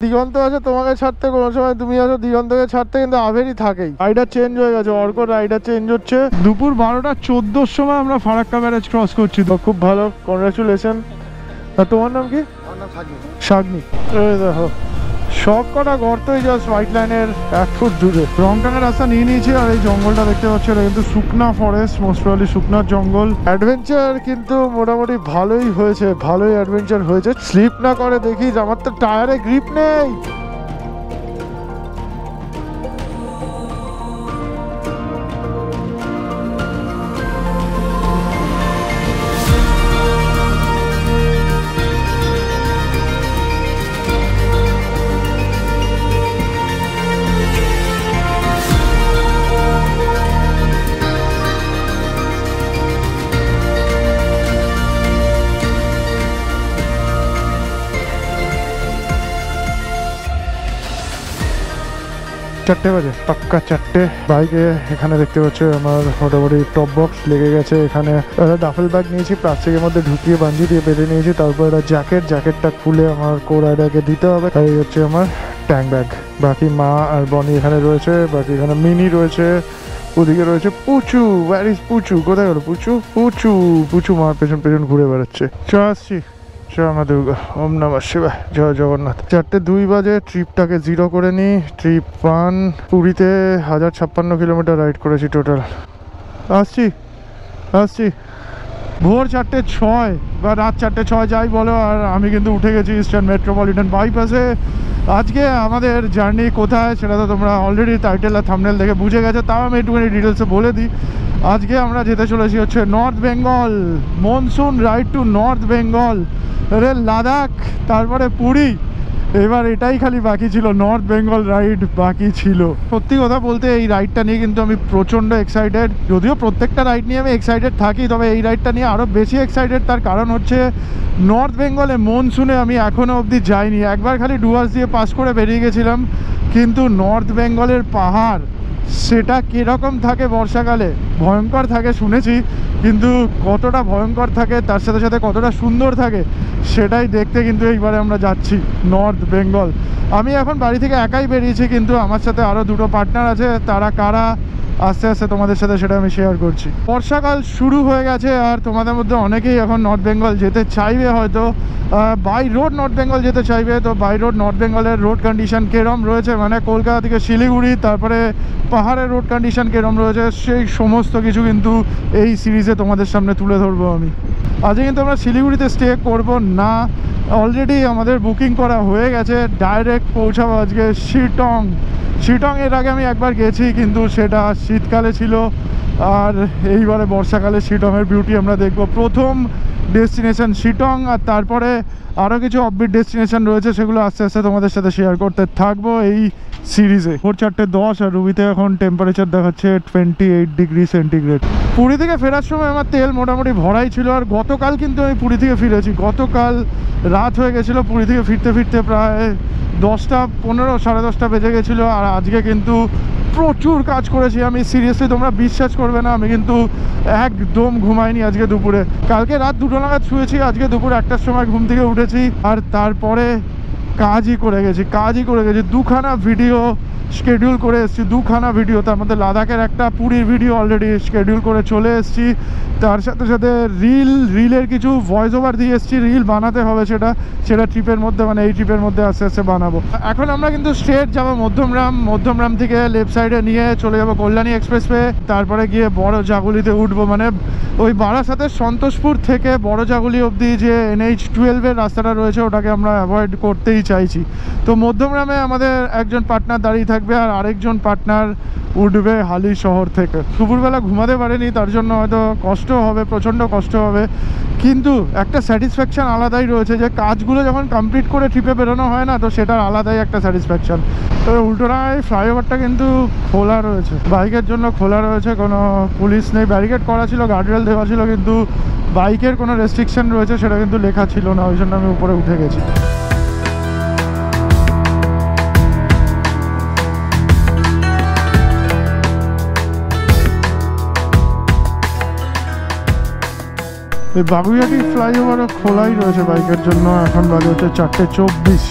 দিগন্ত আছে তোমাকে ছাড়তে, কোনো সময় তুমি আসো দিগন্তকে ছাড়তে, কিন্তু আভেরই থাকেই। রাইডার চেঞ্জ হয়ে গেছে, অর্ক রাইডার চেঞ্জ হচ্ছে। দুপুর 12:14 সময় আমরা ফারাক্কা ব্যারেজ ক্রস করছি। তো খুব ভালো, কনগ্রাচুলেশন। আর তোমার নাম কি? শাগনি। দেখো সব কটা গর্তই জাস্ট হোয়াইট লাইনের 1 ফুট দূরে। রংটাঙ্গের রাস্তা নিয়ে নিয়েছি। আর এই জঙ্গলটা দেখতে পাচ্ছি, এটা কিন্তু শুকনা ফরেস্ট, মোস্ট প্রবাবলি শুকনার জঙ্গল। অ্যাডভেঞ্চার কিন্তু মোটামুটি ভালোই হয়েছে, ভালোই অ্যাডভেঞ্চার হয়েছে। স্লিপ না করে দেখিস, আমার তো টায়ারে গ্রিপ নেই। চারটে বাজে, পাক্কা 4টে। বাইকে এখানে দেখতে পাচ্ছ আমার মোটামুটি টপ বক্স লেগে গেছে। এখানে ডাফেল ব্যাগ নিয়েছি, প্লাস্টিকের মধ্যে ঢুকিয়ে বাঞ্জি দিয়ে বেঁধে নিয়েছি। তারপর একটা জ্যাকেটটা খুলে আমার কো রাইডারকে দিতে হবে। আর এই হচ্ছে আমার ট্যাঙ্ক ব্যাগ। বাকি মা আর বনি এখানে রয়েছে, বাকি এখানে মিনি রয়েছে, ওদিকে রয়েছে পুচু। ওয়্যার ইজ পুচু? কোথায় গেল পুচু? পুচু মার পেছন পেছন ঘুরে বেড়াচ্ছে। চল আসছি। মা দুর্গা, ওম নমঃ শিবায়, জয় জগন্নাথ। 4:02 বাজে। ট্রিপটাকে 0 করে নিই। ট্রিপ 1। পুরীতে 1056 কিলোমিটার রাইড করেছি টোটাল। আসছি। ভোর 4:06 বা রাত 4:06 যাই বলো। আর আমি কিন্তু উঠে গেছি ইস্টার্ন মেট্রোপলিটন বাইপাসে। আজকে আমাদের জার্নি কোথায় সেটা তো তোমরা অলরেডি টাইটেল আর থাম্বনেল দেখে বুঝে গেছো, তাও আমি একটুখানি ডিটেলসে বলে দিই। আজকে আমরা যেতে চলেছি হচ্ছে north Bengal, monsoon ride to north Bengal, Ladakh, তারপরে পুরী। এবার এটাই খালি বাকি ছিল, নর্থ বেঙ্গল রাইড বাকি ছিল। সত্যি কথা বলতে এই রাইডটা নিয়ে কিন্তু আমি প্রচণ্ড এক্সাইটেড। যদিও প্রত্যেকটা রাইড নিয়ে আমি এক্সাইটেড থাকি, তবে এই রাইডটা নিয়ে আরও বেশি এক্সাইটেড। তার কারণ হচ্ছে নর্থ বেঙ্গলে মনসুনে আমি এখনও অবধি যাইনি। একবার খালি ডুয়ার্স দিয়ে পাস করে বেরিয়ে গেছিলাম। কিন্তু নর্থ বেঙ্গলের পাহাড় সেটা কীরকম থাকে বর্ষাকালে, ভয়ঙ্কর থাকে শুনেছি, কিন্তু কতটা ভয়ঙ্কর থাকে তার সাথে সাথে কতটা সুন্দর থাকে সেটাই দেখতে কিন্তু এইবারে আমরা যাচ্ছি নর্থ বেঙ্গল। আমি এখন বাড়ি থেকে একাই বেরিয়েছি, কিন্তু আমার সাথে আরও 2টো পার্টনার আছে। তারা কারা আস্তে আস্তে তোমাদের সাথে সেটা আমি শেয়ার করছি। বর্ষাকাল শুরু হয়ে গেছে আর তোমাদের মধ্যে অনেকেই এখন নর্থ বেঙ্গল যেতে চাইবে, হয়তো বাই রোড নর্থ বেঙ্গল যেতে চাইবে। তো বাই রোড নর্থ বেঙ্গলের রোড কন্ডিশন কীরম রয়েছে, মানে কলকাতা থেকে শিলিগুড়ি, তারপরে পাহাড়ের রোড কন্ডিশন কীরম রয়েছে, সেই সমস্ত কিছু কিন্তু এই সিরিজে তোমাদের সামনে তুলে ধরবো আমি। আজকে কিন্তু আমরা শিলিগুড়িতে স্টে করব না, অলরেডি আমাদের বুকিং করা হয়ে গেছে। ডাইরেক্ট পৌঁছাবো আজকে শিটং। এর আগে আমি একবার গেছি, কিন্তু সেটা শীতকালে ছিল। আর এইবারে বর্ষাকালে শিটংয়ের বিউটি আমরা দেখব। প্রথম ডেস্টিনেশন শিটং, আর তারপরে আরও কিছু অফবিট ডেস্টিনেশন রয়েছে, সেগুলো আস্তে আস্তে তোমাদের সাথে শেয়ার করতে থাকবো এই সিরিজে। ভোর 4:10 আর রুবিতে এখন টেম্পারেচার দেখাচ্ছে 28 ডিগ্রি সেন্টিগ্রেড। পুরী থেকে ফেরার সময় আমার তেল মোটামুটি ভরাই ছিল। আর গতকাল কিন্তু আমি পুরী থেকে ফিরেছি, গতকাল রাত হয়ে গেছিলো। পুরী থেকে ফিরতে ফিরতে প্রায় 10:15, 10:30 বেজে গেছিলো। আর আজকে কিন্তু প্রচুর কাজ করেছি আমি, সিরিয়াসলি তোমরা বিশ্বাস করবে না, আমি কিন্তু একদম ঘুমাইনি আজকে দুপুরে। কালকে রাত 2টো নাগাদ শুয়েছি, আজকে দুপুর 1টার সময় ঘুম থেকে উঠেছি। আর তারপরে কাজই করে গেছি। 2খানা ভিডিও শিডিউল করে এসেছি, 2খানা ভিডিও। তার মধ্যে লাদাখের একটা, পুরীর ভিডিও অলরেডি শিডিউল করে চলে এসেছি। তার সাথে সাথে রিলের কিছু ভয়েস ওভার দিয়ে এসেছি, রিল বানাতে হবে সেটা ট্রিপের মধ্যে, মানে এই ট্রিপের মধ্যে আস্তে আস্তে বানাবো। এখন আমরা কিন্তু স্ট্রেট যাবো মধ্যমগ্রাম থেকে লেফট সাইডে নিয়ে চলে যাবো কল্যাণী এক্সপ্রেসওয়ে, তারপরে গিয়ে বড় জাগুলিতে উঠবো। মানে ওই বারাসাতের সন্তোষপুর থেকে বড় জাগুলি অবধি যে NH-12 রাস্তাটা রয়েছে ওটাকে আমরা অ্যাভয়েড করতেই চাইছি। তো মধ্যমগ্রামে আমাদের একজন পার্টনার দাঁড়িয়ে থাকবে, আর আরেকজন পার্টনার উঠবে হালি শহর থেকে। দুপুরবেলা ঘুমাতে পারেনি, তার জন্য হয়তো কষ্ট হবে, প্রচণ্ড কষ্ট হবে, কিন্তু একটা স্যাটিসফ্যাকশান আলাদাই রয়েছে যে কাজগুলো যখন কমপ্লিট করে ট্রিপে বেরোনো হয় না, তো সেটার আলাদাই একটা স্যাটিসফ্যাকশান। তো উল্টোনায় ফ্লাইওভারটা কিন্তু খোলা রয়েছে, বাইকের জন্য খোলা রয়েছে, কোনো পুলিশ নেই। ব্যারিকেড করা ছিল, গার্ডরেল দেওয়া ছিল, কিন্তু বাইকের কোনো রেস্ট্রিকশান রয়েছে সেটা কিন্তু লেখা ছিল না, ওই জন্য আমি উপরে উঠে গেছি। এই বাগুইয়াটি ফ্লাইওভারও খোলাই রয়েছে বাইকের জন্য। এখন বাজে হচ্ছে 4:24।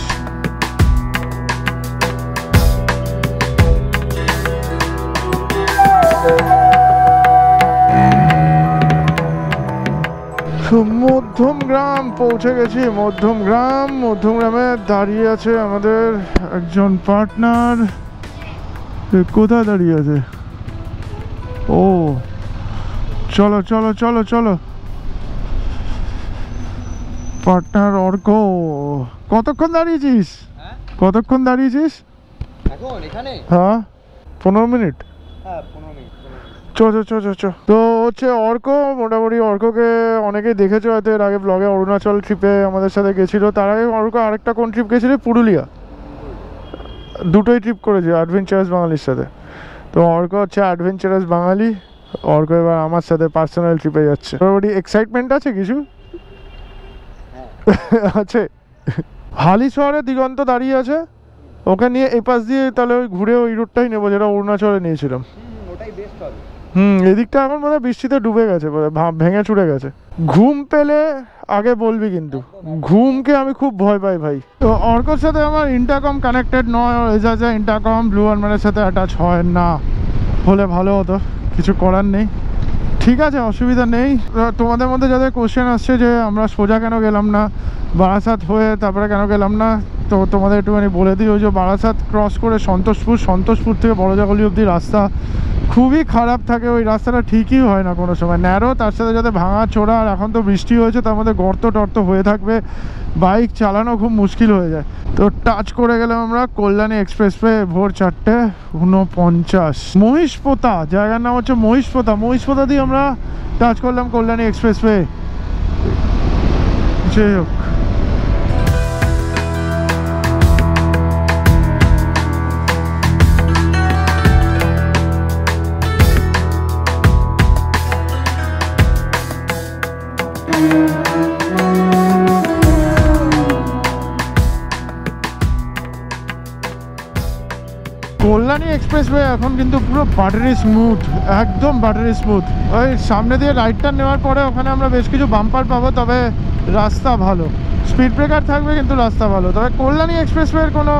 মধ্যমগ্রাম পৌঁছে গেছি। মধ্যমগ্রামে দাঁড়িয়ে আছে আমাদের একজন পার্টনার। কোথায় দাঁড়িয়ে আছে? ও চলো চলো চলো চলো, পার্টনার অর্ক। কতক্ষণ দাঁড়িয়েছিস? কতক্ষণ দাঁড়িয়েছিস এখন এখানে? হ্যাঁ 15 মিনিট। হ্যাঁ 15 মিনিট। তো হচ্ছে অর্ক। মোটামুটি অর্ককে অনেকেই দেখেছো হয়তো এর আগে ব্লগে। অরুণাচল ট্রিপে আমাদের সাথে গেছিলো। তার আগে অর্ক আরেকটা কোন ট্রিপ গেছিল? পুরুলিয়া। দুটোই ট্রিপ করেছে অ্যাডভেঞ্চারাস বাঙালির সাথে। তো অর্ক হচ্ছে অ্যাডভেঞ্চারাস বাঙালি। অর্ক এবার আমার সাথে পার্সোনাল ট্রিপে যাচ্ছে। মোটামুটি এক্সাইটমেন্ট আছে কিছু? আছে। হালি শহরে দিগন্ত দাঁড়িয়ে আছে, ওকে নিয়ে এই পাশ দিয়ে তাহলে ওই ঘুরে ওই রুটটাই নেবো যেটা অরুণাচলে নিয়েছিলাম। ওটাই বেস্ট হবে। এদিকটা এখন মনে হয় বৃষ্টিতে ডুবে গেছে, ভেঙে চুড়ে গেছে। ঘুম পেলে আগে বলবি কিন্তু, ঘুমকে আমি খুব ভয় পাই ভাই। তো অর্কর সাথে আমার ইন্টারকম কানেক্টেড নয়, এজাজা ইন্টারকম ব্লু ওয়ার্মারের সাথে অ্যাটাচ হয় না। হলে ভালো হতো, কিছু করার নেই। ঠিক আছে, অসুবিধা নেই। তোমাদের মধ্যে যাদের কোশ্চেন আসছে যে আমরা সোজা কেন গেলাম না, বারাসাত হয়ে তারপরে কেন গেলাম না, তো তোমাদের একটুখানি বলে দিই। ওই যে বারাসাত ক্রস করে সন্তোষপুর থেকে বড়জাগলি অবধি রাস্তা খুবই খারাপ থাকে। ওই রাস্তাটা ঠিকই হয় না কোনো সময়, ন্যারো, তার সাথে যাতে ভাঙা চোরা। আর এখন তো বৃষ্টি হয়েছে, তার মধ্যে গর্ত টর্ত হয়ে থাকবে, বাইক চালানো খুব মুশকিল হয়ে যায়। তো টাচ করে গেলাম আমরা কল্যাণী এক্সপ্রেসওয়ে ভোর 4:49। মহিষপোতা, জায়গার নাম হচ্ছে মহিষপোতা দিয়ে আমরা টাচ করলাম কল্যাণী এক্সপ্রেসওয়ে। যাই হোক, কল্যাণী এক্সপ্রেসওয়ে এখন কিন্তু পুরো বাটারি স্মুথ, একদম বাটারি স্মুথ। ওই সামনে দিয়ে রাইট টার্ন নেওয়ার পরে ওখানে আমরা বেশ কিছু বাম্পার পাবো, তবে রাস্তা ভালো। স্পিড ব্রেকার থাকবে কিন্তু রাস্তা ভালো। তবে কল্যাণী এক্সপ্রেসওয়ের কোনো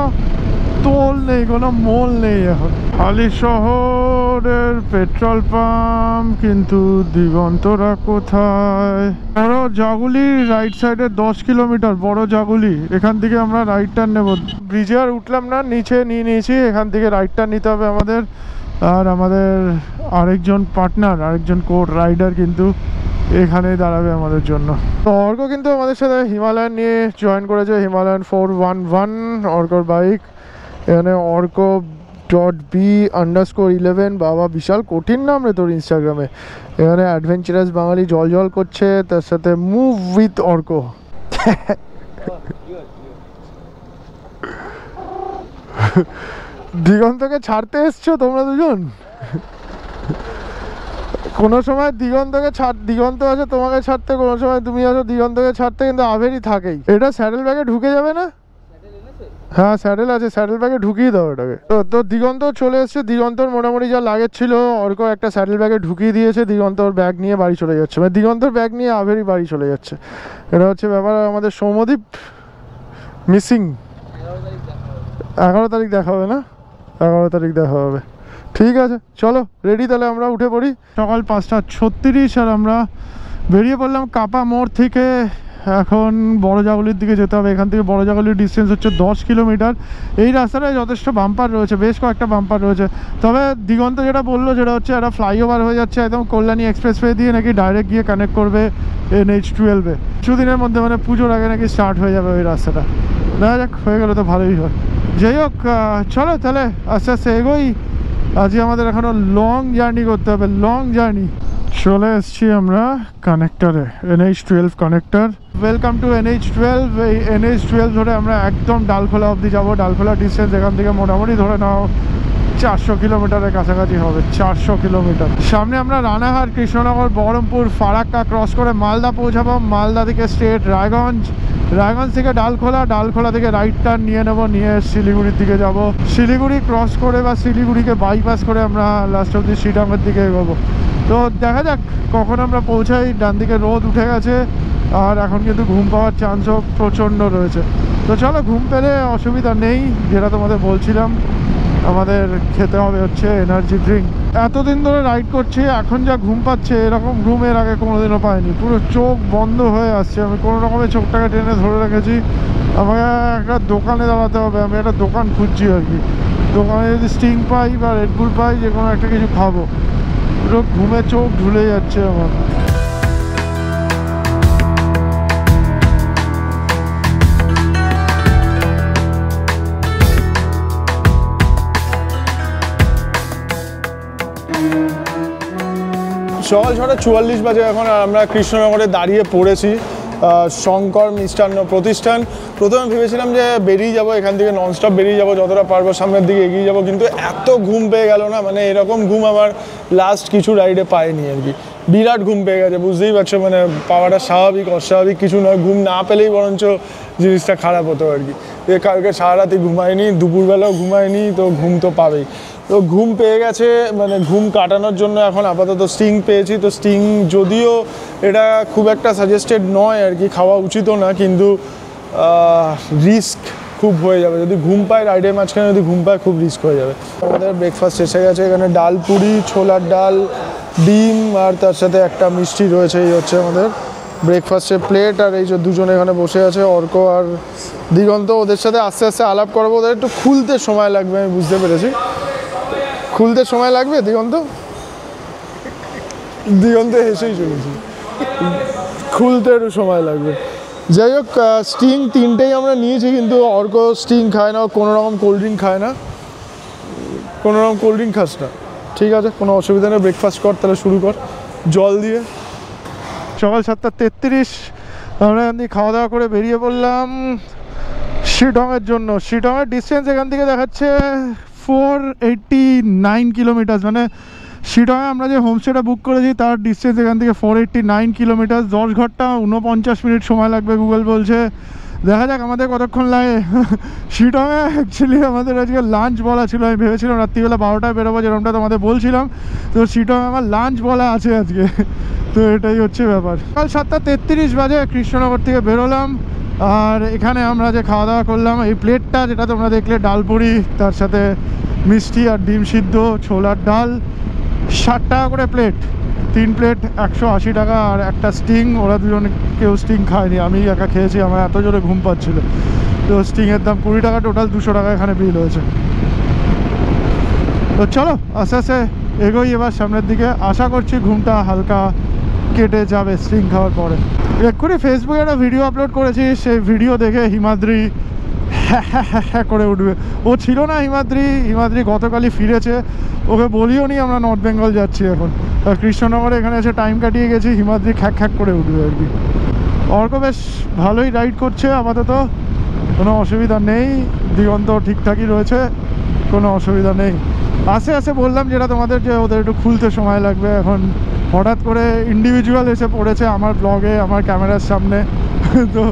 তোল নেই, কোনো মোল নেই এখন। হালি শহরের পেট্রোল পাম্প, কিন্তু দিগন্তরা কোথায়? বড় জাগুলি রাইট সাইডে 10 কিলোমিটার বড় জাগুলি। এখান থেকে আমরা রাইট টার্ন নেব। ব্রিজে আর উঠলাম না, নিচে নিয়ে নিয়েছি। এখান থেকে রাইট টার্ন নিতে হবে আমাদের। আর আমাদের আরেকজন পার্টনার, আরেকজন কোড রাইডার কিন্তু এখানেই দাঁড়াবে আমাদের জন্য। তো অর্ক কিন্তু আমাদের সাথে হিমালয়ান নিয়ে জয়েন করেছে, হিমালয়ান 411 অর্কর বাইক। এখানে orko.b_11। বাবা বিশাল কঠিন নাম রে তোর ইনস্টাগ্রামে। এখানে অ্যাডভেঞ্চারাস বাঙালি জল করছে, তার সাথে মুভ উইথ অর্ক। দিগন্তকে ছাড়তে এসছো তোমরা দুজন? কোনো সময় দিগন্ত আছে তোমাকে ছাড়তে, কোনো সময় তুমি আছো দিগন্তকে ছাড়তে, কিন্তু আভেরই থাকেই। এটা স্যাডেল ব্যাগে ঢুকে যাবে না? হ্যাঁ স্যাডেল আছে, স্যাডেল ব্যাগে ঢুকিয়ে দাও এটাকে। তো দিগন্ত চলে এসছে। দিগন্তর মোটামুটি যা লাগেজ ছিল অর্ক একটা স্যাডেল ব্যাগে ঢুকিয়ে দিয়েছে। দিগন্তর ব্যাগ নিয়ে বাড়ি চলে যাচ্ছে, মানে দিগন্তর ব্যাগ নিয়ে আভেরই বাড়ি চলে যাচ্ছে। এটা হচ্ছে ব্যাপার। আমাদের সৌম্যদীপ মিসিং। 11 তারিখ দেখা হবে না? 11 তারিখ দেখা হবে। ঠিক আছে চলো রেডি, তাহলে আমরা উঠে পড়ি। সকাল 5:36 আর আমরা বেরিয়ে পড়লাম কাপা মোড় থেকে। এখন বড়জাগুলির দিকে যেতে হবে। এখান থেকে বড়জাগুলির ডিস্টেন্স হচ্ছে 10 কিলোমিটার। এই রাস্তাটায় যথেষ্ট বাম্পার রয়েছে, বেশ কয়েকটা বাম্পার রয়েছে। তবে দিগন্ত যেটা বললো যেটা হচ্ছে একটা ফ্লাইওভার হয়ে যাচ্ছে একদম কল্যাণী এক্সপ্রেসওয়ে দিয়ে, নাকি ডাইরেক্ট গিয়ে কানেক্ট করবে NH12-এ। কিছুদিনের মধ্যে, মানে পুজোর আগে নাকি স্টার্ট হয়ে যাবে ওই রাস্তাটা। দেখা যাক, হয়ে গেলে তো ভালোই হয়। যাই হোক, চলো তাহলে আস্তে আস্তে এগোই। আজকে আমাদের এখনও লং জার্নি করতে হবে, লং জার্নি। চলে এসছি আমরা কানেক্টারে, NH12 connector. Welcome to NH12। এই NH12 ধরে আমরা একদম ডালখোলা অবধি যাবো। ডালখোলা ডিস্টেন্স এখান থেকে মোটামুটি ধরে নাও 400 কিলোমিটারের কাছাকাছি হবে, 400 কিলোমিটার। সামনে আমরা রানাঘাট, কৃষ্ণনগর, বহরমপুর, ফারাক্কা ক্রস করে মালদা পৌঁছাবো। মালদা থেকে স্ট্রেট রায়গঞ্জ, রায়গঞ্জ থেকে ডালখোলা থেকে রাইট টার্ন নিয়ে নেবো, নিয়ে শিলিগুড়ির দিকে যাব। শিলিগুড়ি ক্রস করে বা শিলিগুড়িকে বাইপাস করে আমরা লাস্ট অব্দি শ্রীডাঙ্গের দিকে এগোবো। তো দেখা যাক কখন আমরা পৌঁছাই। ডান দিকে রোদ উঠে গেছে, আর এখন কিন্তু ঘুম পাওয়ার চান্সও প্রচণ্ড রয়েছে। তো চলো, ঘুম পেলে অসুবিধা নেই, যেটা তোমাদের বলছিলাম। আমাদের খেতে হবে হচ্ছে এনার্জি ড্রিঙ্ক। এতদিন ধরে রাইড করছি, এখন যা ঘুম পাচ্ছে এরকম ঘুম এর আগে কোনোদিনও পাইনি। পুরো চোখ বন্ধ হয়ে আসছে, আমি কোনো রকমের চোখটাকে টেনে ধরে রেখেছি। আমাকে একটা দোকানে দাঁড়াতে হবে, আমি একটা দোকান খুঁজছি আর কি। দোকানে যদি স্টিং পাই বা রেডবুল পাই, যে কোনো একটা কিছু খাবো। পুরো ঘুমে চোখ ঝুলে যাচ্ছে আমার। সকাল 6:44 বাজে এখন, আর আমরা কৃষ্ণনগরে দাঁড়িয়ে পড়েছি শঙ্কর মিষ্টান্ন প্রতিষ্ঠান। প্রথমে ভেবেছিলাম যে বেরিয়ে যাব এখান থেকে, ননস্টপ বেরিয়ে যাব, যতটা পারবো সামনের দিকে এগিয়ে যাব, কিন্তু এত ঘুম পেয়ে গেল না, মানে এরকম ঘুম আমার লাস্ট কিছু রাইডে পাইনি আর কি। বিরাট ঘুম পেয়ে গেছে, বুঝতেই পারছো, মানে পাওয়াটা স্বাভাবিক অস্বাভাবিক কিছু নয়। ঘুম না পেলেই বরঞ্চ জিনিসটা খারাপ হতো আর কি। কালকে সারা রাতে ঘুমায়নি, দুপুরবেলাও ঘুমায়নি, তো ঘুম তো পাবেই। তো ঘুম পেয়ে গেছে, মানে ঘুম কাটানোর জন্য এখন আপাতত স্টিং পেয়েছি। তো স্টিং যদিও এটা খুব একটা সাজেস্টেড নয় আর কি, খাওয়া উচিতও না, কিন্তু রিস্ক খুব হয়ে যাবে যদি ঘুম পায় রাইডের মাঝখানে, যদি ঘুম পায় খুব রিস্ক হয়ে যাবে। আমাদের ব্রেকফাস্ট এসে গেছে, এখানে ডাল পুরি, ছোলার ডাল, ডিম আর তার সাথে একটা মিষ্টি রয়েছে। এই হচ্ছে আমাদের ব্রেকফাস্টের প্লেট। আর এই যে দুজনে এখানে বসে আছে, অর্ক আর দিগন্ত, ওদের সাথে আস্তে আস্তে আলাপ করবো। ওদের একটু খুলতে সময় লাগবে, আমি বুঝতে পেরেছি। খুলতে সময় লাগবে দিগন্ত? দিগন্ত হেসেই চলেছি, খুলতে একটু সময় লাগবে। যাই হোক, স্টিং তিনটেই আমরা নিয়েছি, কিন্তু অর্ক স্টিং খায় না, কোনো রকম কোল্ড ড্রিঙ্ক খায় না। কোনো রকম কোল্ড ড্রিঙ্ক খাস না? ঠিক আছে, কোনো অসুবিধা নেই, ব্রেকফাস্ট কর, তাহলে শুরু কর জল দিয়ে। সকাল 7:33 আমরা এখান থেকে খাওয়া দাওয়া করে বেরিয়ে পড়লাম শিটংয়ের জন্য। শিটংয়ের ডিস্টেন্স এখান থেকে দেখাচ্ছে 489 কিলোমিটার, মানে শিটংয়ে আমরা যে হোমস্টেটা বুক করেছি তার ডিস্টেন্স এখান থেকে 489 কিলোমিটার। 10 ঘন্টা 49 মিনিট সময় লাগবে গুগল বলছে। দেখা যাক আমাদের কতক্ষণ লাগে। শিটংয়ে অ্যাকচুয়ালি আমাদের আজকে লাঞ্চ বলা ছিল, আমি ভেবেছিলাম রাত্রিবেলা 12টায় বেরোবো, যেরকমটা তোমাদের বলছিলাম। তো শিটংয়ে আমার লাঞ্চ বলা আছে আজকে, তো এটাই হচ্ছে ব্যাপার। সকাল 7:33 বাজে কৃষ্ণনগর থেকে বেরোলাম। আর এখানে আমরা যে খাওয়া দাওয়া করলাম, এই প্লেটটা যেটা তোমরা দেখলে, ডাল পুরি, তার সাথে মিষ্টি আর ডিম সিদ্ধ, ছোলার ডাল, 60 টাকা করে প্লেট। 3 প্লেট 180 টাকা। আর একটা স্টিং, ওরা দুজনে কেউ স্টিং খায়নি, আমি একা খেয়েছি, আমার এত জোরে ঘুম পাচ্ছিল। তো স্টিংয়ের দাম 20 টাকা, টোটাল 200 টাকা এখানে বিল হয়েছে। তো চলো আস্তে আস্তে এগোই এবার সামনের দিকে। আশা করছি ঘুমটা হালকা কেটে যাবে স্টিং খাওয়ার পরে। এক্ষুনি ফেসবুকে একটা ভিডিও আপলোড করেছি, সেই ভিডিও দেখে হিমাদ্রি হ্যাঁ করে উঠবে। ও ছিল না হিমাদ্রি গতকালই ফিরেছে, ওকে বলিও নি আমরা নর্থ বেঙ্গল যাচ্ছি এখন। কৃষ্ণনগরে এখানে এসে টাইম কাটিয়ে গেছি, হিমাদ্রি খ্যাক করে উঠবে আর কি। অর্ক বেশ ভালোই রাইড করছে আপাতত, কোনো অসুবিধা নেই। দিগন্ত ঠিকঠাকই রয়েছে, কোনো অসুবিধা নেই। আস্তে আস্তে বললাম যেটা তোমাদের, যে ওদের একটু খুলতে সময় লাগবে। এখন হঠাৎ করে ইন্ডিভিজুয়াল এসে পড়েছে আমার ব্লগে, আমার ক্যামেরার সামনে, তো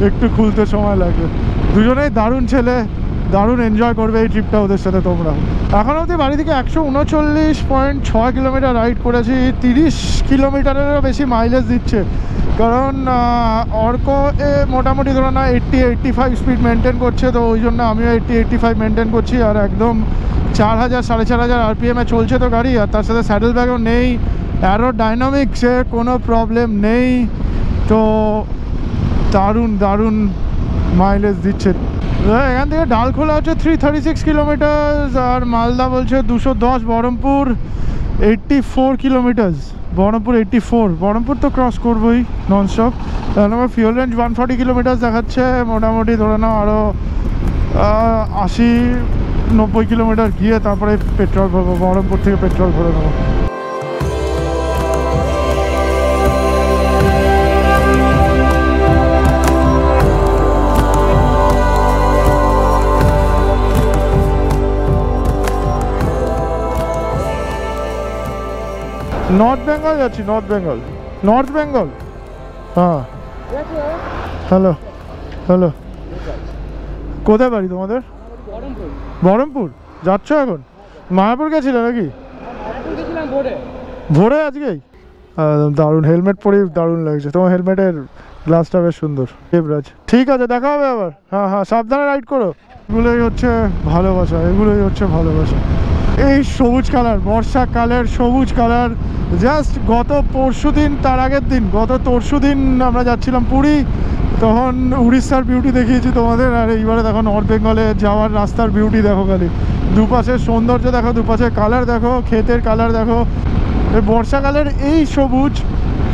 একটু খুলতে সময় লাগবে। দুজনেই দারুণ ছেলে, দারুণ এনজয় করবে এই ট্রিপটা ওদের সাথে তোমরা। এখন অবধি বাড়ি থেকে 139.6 কিলোমিটার রাইড করেছি, 30 কিলোমিটারেরও বেশি মাইলেজ দিচ্ছে। কারণ অর্ক মোটামুটি ধরো না 80-85 স্পিড মেনটেন করছে, তো ওই জন্য আমিও 80-85 মেনটেন করছি। আর একদম 4000-4500 RPM চলছে তো গাড়ি, আর তার সাথে স্যাডেল ব্যাগও নেই, অ্যারোডাইনামিক্সে কোনো প্রবলেম নেই। তো দারুণ মাইলেজ দিচ্ছে। এখান থেকে ডালখোলা হচ্ছে 336 কিলোমিটার, আর মালদা বলছে 210, বহরমপুর 84 কিলোমিটার। বহরমপুর 84, বহরমপুর তো ক্রস করবোই ননস্টপ। তাহলে আমার ফিউল রেঞ্জ 140 কিলোমিটার দেখাচ্ছে। মোটামুটি ধরে নাও আরও 80-90 কিলোমিটার গিয়ে তারপরে পেট্রোল ভরবো, বহরমপুর থেকে পেট্রোল ভরে নেবো। নর্থ বেঙ্গল যাচ্ছি, নর্থ বেঙ্গল। হ্যাঁ, হ্যালো কোথায় বাড়ি তোমাদের? বহরমপুর যাচ্ছ এখন? মায়াপুর গেছিলে নাকি? ভোরে আজকেই? দারুণ, হেলমেট পরে দারুণ লাগছে তোমার, হেলমেটের গ্লাসটা বেশ সুন্দর। দেবরাজ, ঠিক আছে দেখা হবে আবার। হ্যাঁ সাবধানে রাইড করো। এগুলোই হচ্ছে ভালোবাসা, এগুলোই হচ্ছে ভালোবাসা। এই সবুজ কালার, বর্ষাকালের সবুজ কালার, জাস্ট গত পরশুদিন, তার আগের দিন, গত পরশুদিন আমরা যাচ্ছিলাম পুরী, তখন উড়িষ্যার বিউটি দেখিয়েছি তোমাদের, আর এইবারে দেখো নর্থ বেঙ্গলে যাওয়ার রাস্তার বিউটি দেখো, খালি দুপাশের সৌন্দর্য দেখো, দুপাশের কালার দেখো, ক্ষেতের কালার দেখো। এই বর্ষাকালের এই সবুজ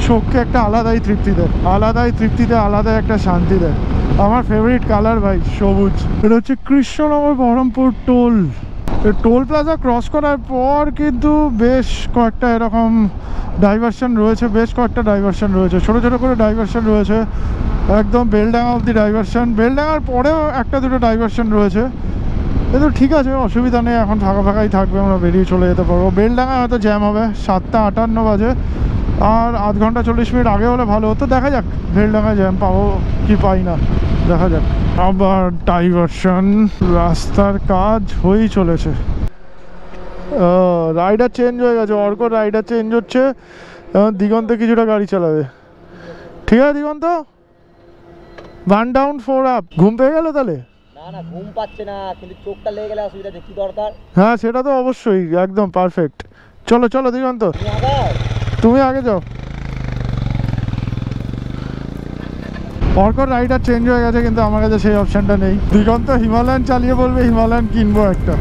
চোখকে একটা আলাদাই তৃপ্তি দেয়, আলাদাই তৃপ্তি দেয়, আলাদাই একটা শান্তি দেয়। আমার ফেভারিট কালার ভাই সবুজ। এটা হচ্ছে Krishnanagar Baharampur toll. Toll plaza cross করার পর কিন্তু বেশ কয়েকটা এরকম ডাইভারশন রয়েছে, বেশ কয়েকটা ডাইভারশন রয়েছে, ছোটো ছোটো করে ডাইভারশন রয়েছে। একদম বেলডাঙ্গা অবধি ডাইভারশন, বেলডাঙ্গার পরেও একটা দুটো ডাইভারশন রয়েছে, কিন্তু ঠিক আছে, অসুবিধা নেই, এখন ফাঁকা ফাঁকাই থাকবে, আমরা বেরিয়ে চলে যেতে পারবো। বেলডাঙ্গা হয়তো জ্যাম হবে, 7:58 বাজে, আর আধ ঘন্টা 40 মিনিট আগে হলে ভালো হতো। দেখা যাক বেলডাঙ্গায় জ্যাম পাবো কি পাই না, দেখা যাক। আবার ডাইভারশন, রাস্তার কাজ হয়েই চলেছে। রাইডার চেঞ্জ হয়ে গেছে, অর্কর রাইডার চেঞ্জ হচ্ছে, দিগন্তে কিছুটা গাড়ি চালাবে। ঠিক আছে দিগন্ত, 1 down 4 up। ঘুম পেয়ে গেল তাহলে? না না, ঘুম পাচ্ছে না, কিন্তু চোখটা লেগে গেলে অসুবিধা নেই, কি দরকার? হ্যাঁ সেটা তো অবশ্যই, একদম পারফেক্ট। চলো চলো দিগন্ত, তুমি আগে যাও। অর্কর রাইডার চেঞ্জ হয়ে গেছে, কিন্তু আমার কাছে সেই অপশানটা নেই। দিগন্ত হিমালয়ান চালিয়ে বলবে হিমালয়ান কিনবো একটা।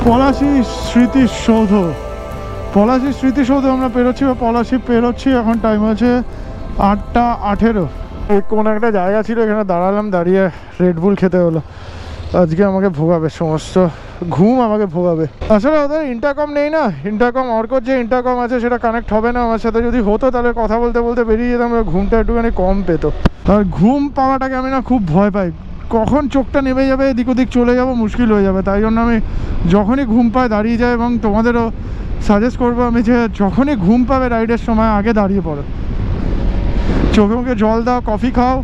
পলাশী স্মৃতিসৌধ, পলাশী স্মৃতিসৌধ আমরা পেরোচ্ছি, বা পলাশী পেরোচ্ছি। এখন টাইম আছে 8:18। কোন একটা জায়গা ছিল, এখানে দাঁড়ালাম, দাঁড়িয়ে রেডবুল খেতে হলো। আজকে আমাকে ভোগাবে, সমস্ত ঘুম আমাকে ভোগাবে। আসলে ওদের ইন্টারকম নেই না, ইন্টারকম অর্কর যে ইন্টারকম আছে সেটা কানেক্ট হবে না আমার সাথে। যদি হতো তাহলে কথা বলতে বলতে বেরিয়ে যেতাম, ঘুমটা একটুখানি কম পেত। আর ঘুম পাওয়াটাকে আমি না খুব ভয় পাই, কখন চোখটা নেমে যাবে, এদিক ওদিক চলে যাব, মুশকিল হয়ে যাবে। তাই জন্য আমি যখনই ঘুম পায় দাঁড়িয়ে যাই, এবং তোমাদেরও সাজেস্ট করবো আমি যে যখনই ঘুম পাবে রাইডের সময় আগে দাঁড়িয়ে পড়ো, চোখে মুখে জল দাও, কফি খাও,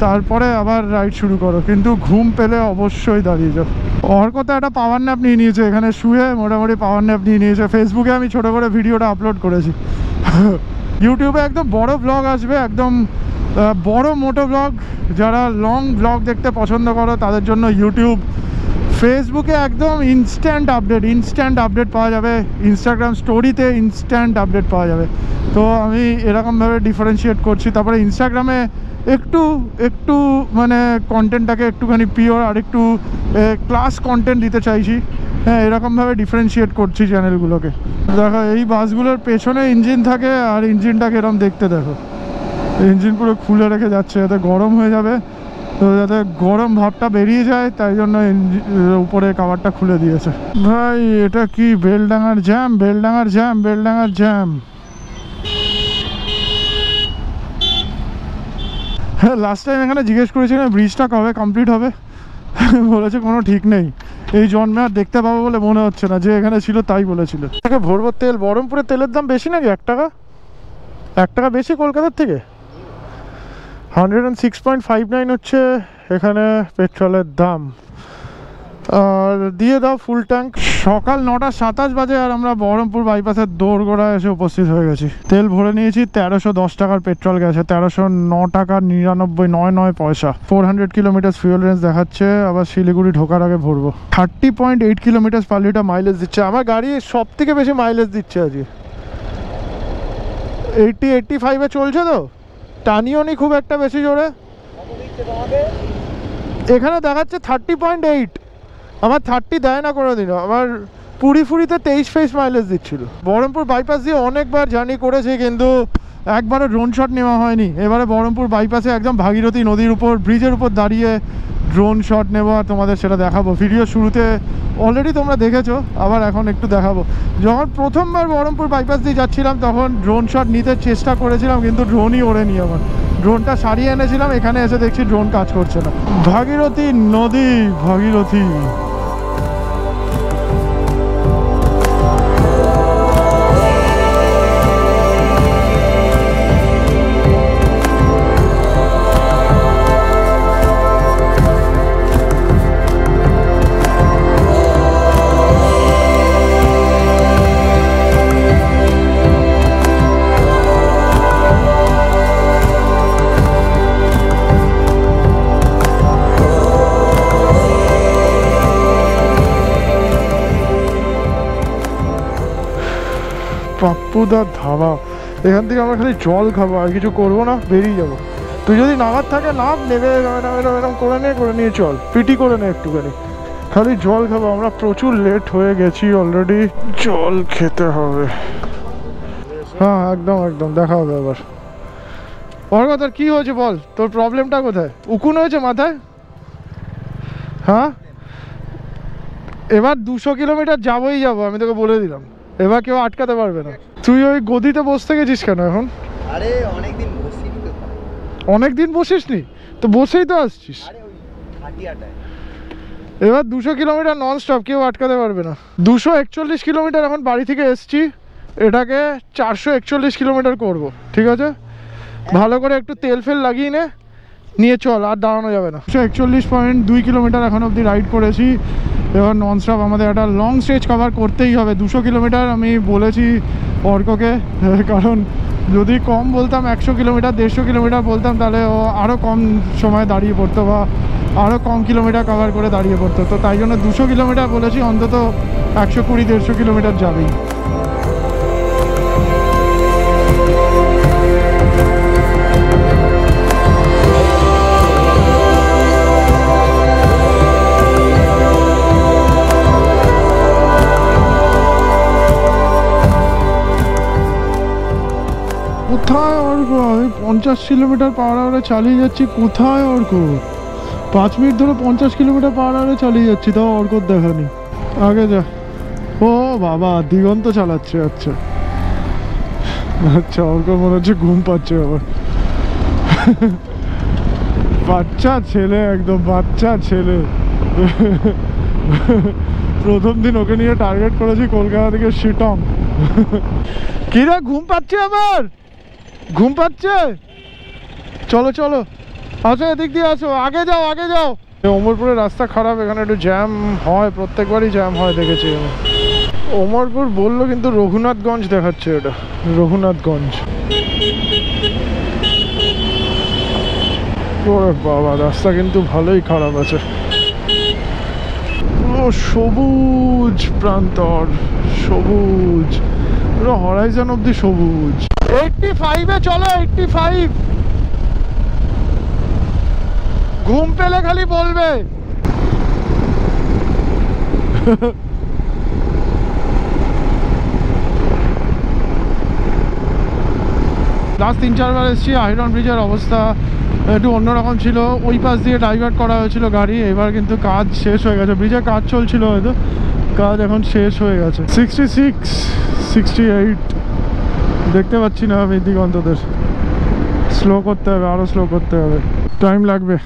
তারপরে আবার রাইড শুরু করো, কিন্তু ঘুম পেলে অবশ্যই দাঁড়িয়ে যাও। অর্ক তো একটা পাওয়ার ন্যাপ নিয়ে নিয়েছে, এখানে শুয়ে মোটামুটি পাওয়ার ন্যাপ নিয়ে নিয়েছে। ফেসবুকে আমি ছোটো করে ভিডিওটা আপলোড করেছি। ইউটিউবে একদম বড় ব্লগ আসবে, একদম বড় মোটো ব্লগ। যারা লং ব্লগ দেখতে পছন্দ করো তাদের জন্য ইউটিউব। ফেসবুকে একদম ইনস্ট্যান্ট আপডেট পাওয়া যাবে, ইনস্টাগ্রাম স্টোরিতে ইনস্ট্যান্ট আপডেট পাওয়া যাবে। তো আমি এরকমভাবে ডিফারেন্সিয়েট করছি। তারপরে ইনস্টাগ্রামে একটু মানে কন্টেন্টটাকে একটুখানি পিওর আর একটু ক্লাস কন্টেন্ট দিতে চাইছি। হ্যাঁ, এরকমভাবে ডিফারেন্সিয়েট করছি চ্যানেলগুলোকে। দেখো এই বাসগুলোর পেছনে ইঞ্জিন থাকে, আর ইঞ্জিনটাকে এরকম দেখতে দেখো, ইঞ্জিন পুরো খুলে রেখে যাচ্ছে, যাতে গরম হয়ে যাবে, তো যাতে গরম ভাবটা বেরিয়ে যায়, তাই জন্য উপরে কাভারটা খুলে দিয়েছে। ভাই এটা কি বেলডাঙ্গার জ্যাম, বেলডাঙ্গার জ্যাম, বেলডাঙ্গার জ্যাম। হ্যাঁ, লাস্ট টাইম এখানে জিজ্ঞেস করেছিলাম ব্রিজটা কবে কমপ্লিট হবে, বলেছে কোনো ঠিক নেই, এই জন্মে আর দেখতে পাবো বলে মনে হচ্ছে না। যে এখানে ছিল তাই বলেছিল। ভরবো তেল, বহরমপুরে তেলের দাম বেশি নাকি? 1 টাকা বেশি কলকাতার থেকে। 106.59 হচ্ছে এখানে পেট্রোলের দাম। আর দিয়ে দাও ফুল ট্যাঙ্ক। সকাল 9:27 বাজে, আর আমরা বহরমপুর বাইপাসের দোরগোড়ায় এসে উপস্থিত হয়ে গেছি। তেল ভরে নিয়েছি, 1310 টাকার পেট্রোল গেছে, 1309 টাকা 99 পয়সা। 400 কিলোমিটার ফিউল রেঞ্জ দেখাচ্ছে। আবার শিলিগুড়ি ঢোকার আগে ভরবো। 30.8 কিলোমিটার পার লিটার মাইলেজ দিচ্ছে। আমার গাড়ি সব থেকে বেশি মাইলেজ দিচ্ছে আজকে। 80-85-এ চলছে, তো টানিও নি খুব একটা বেশি জোরে। এখানে দেখাচ্ছে 30.8। আমার 30 দেয় না কোনো দিনও। আমার পুরীতে 23 মাইলেজ দিচ্ছিল। বহরমপুর বাইপাস দিয়ে অনেকবার জার্নি করেছি, কিন্তু একবারও ড্রোন শট নেওয়া হয়নি। এবারে বহরমপুর বাইপাসে একদম ভাগীরথী নদীর উপর, ব্রিজের উপর দাঁড়িয়ে ড্রোন শট নেবো, আর তোমাদের সেটা দেখাবো। ভিডিও শুরুতে অলরেডি তোমরা দেখেছো, আবার এখন একটু দেখাবো। যখন প্রথমবার বহরমপুর বাইপাস দিয়ে যাচ্ছিলাম তখন ড্রোন শট নিতে চেষ্টা করেছিলাম, কিন্তু ড্রোনই ওড়েনি আমার। ড্রোনটা সারিয়ে এনেছিলাম, এখানে এসে দেখছি ড্রোন কাজ করছে না। ভাগীরথী নদী, ভাগীরথী। পাপ্পুদার ধাবা। এখান থেকে আমরা খালি জল খাবো, আর কিছু করবো না, বেরিয়ে যাবো। তুই যদি নামার থাকে নাম নেবে, এরকম করে নিয়ে চল, পিটি করে নে একটুখানি, খালি জল খাবো। আমরা প্রচুর লেট হয়ে গেছি অলরেডি, জল খেতে হবে। হ্যাঁ একদম একদম, দেখা হবে আবার। অর্ক তোর কি হয়েছে বল, তোর প্রবলেমটা কোথায়? উকুন হয়েছে মাথায়? হ্যাঁ এবার 200 কিলোমিটার যাবোই যাবো, আমি তোকে বলে দিলাম, এবার কেউ আটকাতে পারবে না। তুই ওই গদিতে বসতে গেছিস কেন এখন? আরে অনেকদিন বসিনি তো। অনেকদিন বসিসনি তো, বসেই তো আসছিস। আরে ওই হাটিয়াটায় এবার 200 কিলোমিটার নন স্টপ, কেউ আটকাতে পারবে না। 241 কিলোমিটার এখন বাড়ি থেকে এসছি, এটাকে 441 কিলোমিটার করব, ঠিক আছে? ভালো করে একটু তেল ফেল লাগিয়ে নিয়ে চল, আর দাঁড়ানো যাবে না। 41.2 কিলোমিটার এখন অবধি রাইড করেছি। এবার নন স্টপ আমাদের একটা লং স্ট্রেচ কভার করতেই হবে। 200 কিলোমিটার আমি বলেছি অর্ককে, কারণ যদি কম বলতাম 100 কিলোমিটার 150 কিলোমিটার বলতাম, তাহলে ও আরও কম সময় দাঁড়িয়ে পড়তো বা আরও কম কিলোমিটার কভার করে দাঁড়িয়ে পড়তো। তো তাই জন্য 200 কিলোমিটার বলেছি, অন্তত 120-150 কিলোমিটার যাবেই। কোথায় অর্ক? আমি 50 কিলোমিটার পার আওয়ারে চালিয়ে যাচ্ছি, কোথায় অর্ক? 5 মিনিট ধরে 50 কিলোমিটার পার আওয়ারে চালিয়ে যাচ্ছি, তাও অর্কর দেখানি। আগে যা। ও বাবা, দিগন্ত চালাচ্ছে। আচ্ছা আচ্ছা, অর্ক মনে হচ্ছে ঘুম পাচ্ছে আবার। বাচ্চা ছেলে, একদম বাচ্চা ছেলে। প্রথম দিন ওকে নিয়ে টার্গেট করেছি কলকাতা থেকে শিটং। কিরা ঘুম পাচ্ছে আবার? ঘুম পাচ্ছে? চলো চলো, আসো এদিক দিয়ে আসো, আগে যাও আগে যাও। ওমরপুরের রাস্তা খারাপ, এখানে একটু জ্যাম হয়, প্রত্যেকবারই জ্যাম হয় দেখেছি আমি। ওমরপুর বললো কিন্তু রঘুনাথগঞ্জ দেখাচ্ছে, এটা রঘুনাথগঞ্জ। ওরে বাবা, রাস্তা কিন্তু ভালোই খারাপ আছে। পুরো সবুজ প্রান্তর, সবুজ পুরো হরাইজন অব্দি সবুজ। 85-এ চলো, 85। ঘুম পেলে খালি বলবে। লাস্ট 3-4 বার এসেছি। আইরন ব্রিজের অবস্থা একটু অন্যরকম ছিল, ওই পাশ দিয়ে ডাইভার্ট করা হয়েছিল গাড়ি, এবার কিন্তু কাজ শেষ হয়ে গেছে। ব্রিজে কাজ চলছিল হয়তো, কাজ এখন শেষ হয়ে গেছে। 66, 68 দেখতে পাচ্ছি না আমি দিগন্তদের। স্লো করতে হবে, আরও স্লো করতে হবে, টাইম লাগবে।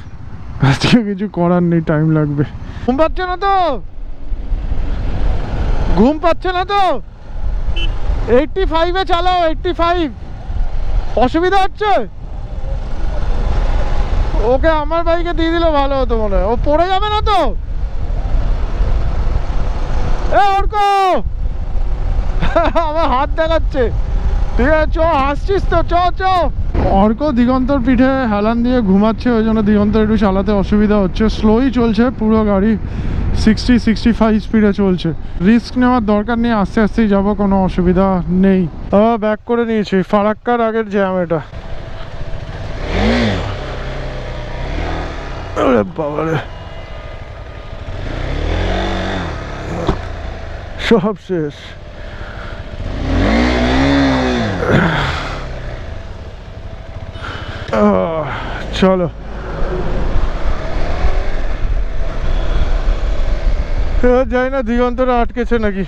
আজকে কিছু করার নেই, টাইম লাগবে। ঘুম পাচ্ছে না তো? ঘুম পাচ্ছে না তো? 85-এ চালাও, 85। অসুবিধা হচ্ছে? ওকে আমার বাইকে দিয়ে দিলে ভালো হতো মনে হয়, ও পড়ে যাবে না তো? এ অর্ক, আমার হাত দেখাচ্ছে। ঠিক আছে চ, হাসছিস তো, চ চ। অর্ক দিগন্তর পিঠে হেলান দিয়ে ঘুমাচ্ছে, ওই জন্য দিগন্ত একটু চালাতে অসুবিধা হচ্ছে। স্লোই চলছে পুরো গাড়ি, 60-65 স্পিডে চলছে। রিস্ক নেওয়ার দরকার নেই, আস্তে আস্তেই যাবো, কোনো অসুবিধা নেই। ব্যাক করে নিয়েছি, ফারাক্কার আগের জ্যাম এটা। আরে বাবারে, সব শেষ। চলো যাই না, দিগন্তরা আটকেছে নাকি?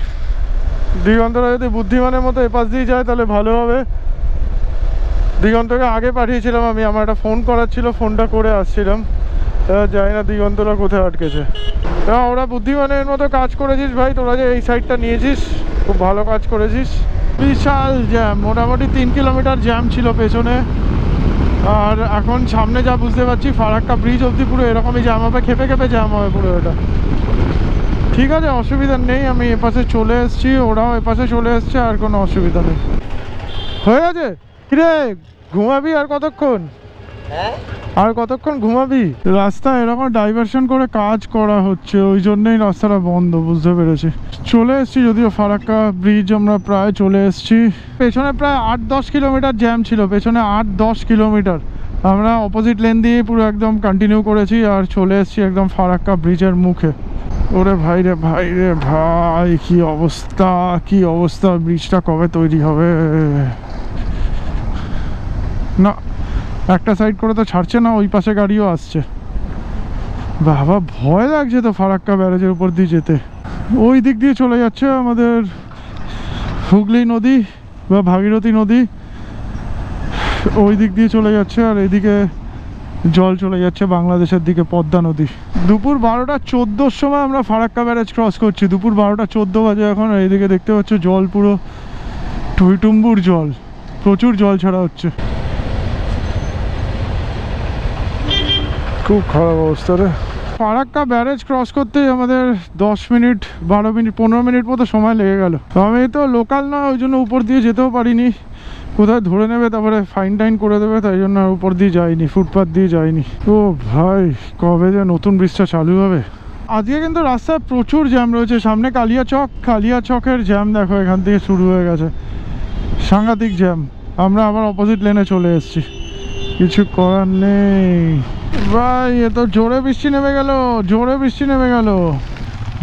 দিগন্তরা যদি বুদ্ধিমানের মতো এপাশ দিয়ে যায় তাহলে ভালো হবে। দিগন্তকে আগে পাঠিয়েছিলাম আমি, আমার একটা ফোন করার ছিল, ফোনটা করে আসছিলাম। জানি না দিগন্তরা কোথায় আটকেছে। ওরা বুদ্ধিমানের মতো কাজ করেছিস ভাই, তোরা যে এই সাইডটা নিয়েছিস, খুব ভালো কাজ করেছিস। বিশাল জ্যাম, মোটামুটি 3 কিলোমিটার জ্যাম ছিল পেছনে। আর এখন সামনে যা বুঝতে পারছি, ফারাক্কা ব্রিজ অবধি পুরো এরকমই জ্যাম হবে, খেপে খেপে জ্যাম হবে পুরো এটা। ঠিক আছে, অসুবিধা নেই, আমি এপাশে চলে এসেছি, ওরাও এপাশে চলে এসছে, আর কোনো অসুবিধা নেই। হয়ে গেছে। কিরে ঘুমাবি আর কতক্ষণ? হ্যাঁ আর কতক্ষণ ঘুমাবি? রাস্তা এরকম ডাইভারশন করে কাজ করা হচ্ছে, ওই জন্যই রাস্তাটা বন্ধ, বুঝতে পেরেছি। চলে এসেছি, যদিও ফারাক্কা ব্রিজ আমরা প্রায় চলে এসেছি। পেছনে প্রায় 8-10 কিলোমিটার জ্যাম ছিল, পেছনে 8-10 কিলোমিটার। আমরা অপোজিট লেন দিয়ে পুরো একদম কন্টিনিউ করেছি আর চলে এসেছি একদম ফারাক্কা ব্রিজের মুখে। ওরে ভাই রে ভাই রে ভাই, কি অবস্থা কি অবস্থা! ব্রিজটা কবে তৈরি হবে? না, একটা সাইড করে তো ছাড়ছে না, ওই পাশে গাড়িও আসছে। বাবা, ভয় লাগছে তো ফারাক্কা ব্যারেজের উপর দিয়ে যেতে। ওই দিক দিয়ে চলে যাচ্ছে আমাদের হুগলি নদী বা ভাগীরথী নদী, ওই দিক দিয়ে চলে যাচ্ছে। আর এদিকে জল চলে যাচ্ছে বাংলাদেশের দিকে, পদ্মা নদী। দুপুর 12:14 সময় আমরা ফারাক্কা ব্যারেজ ক্রস করছি। দুপুর 12:14 বাজে এখন। আর এইদিকে দেখতে পাচ্ছ জল পুরো টইটুম্বুর জল, প্রচুর জল ছাড়া হচ্ছে। খুব খারাপ অবস্থা রে। ফারাক্কা ব্যারেজ ক্রস করতেই আমাদের 10 মিনিট 12 মিনিট 15 মিনিট মতো সময় লেগে গেল। আমি তো লোকাল না, ওই জন্য উপর দিয়ে যেতেও পারিনি। কোথায় ধরে নেবে, তারপরে ফাইন টাইন করে দেবে, তাই জন্য আর উপর দিয়ে যাইনি, ফুটপাথ দিয়ে যাইনি। ও ভাই, কবে যে নতুন ব্রিজটা চালু হবে। আজকে কিন্তু রাস্তায় প্রচুর জ্যাম রয়েছে। সামনে কালিয়াচকের জ্যাম দেখো, এখান থেকে শুরু হয়ে গেছে, সাংঘাতিক জ্যাম। আমরা আবার অপোজিট লেনে চলে এসেছি, কিছু করার নেই ভাই। এ তো জোরে বৃষ্টি নেমে গেল, জোরে বৃষ্টি নেমে গেল।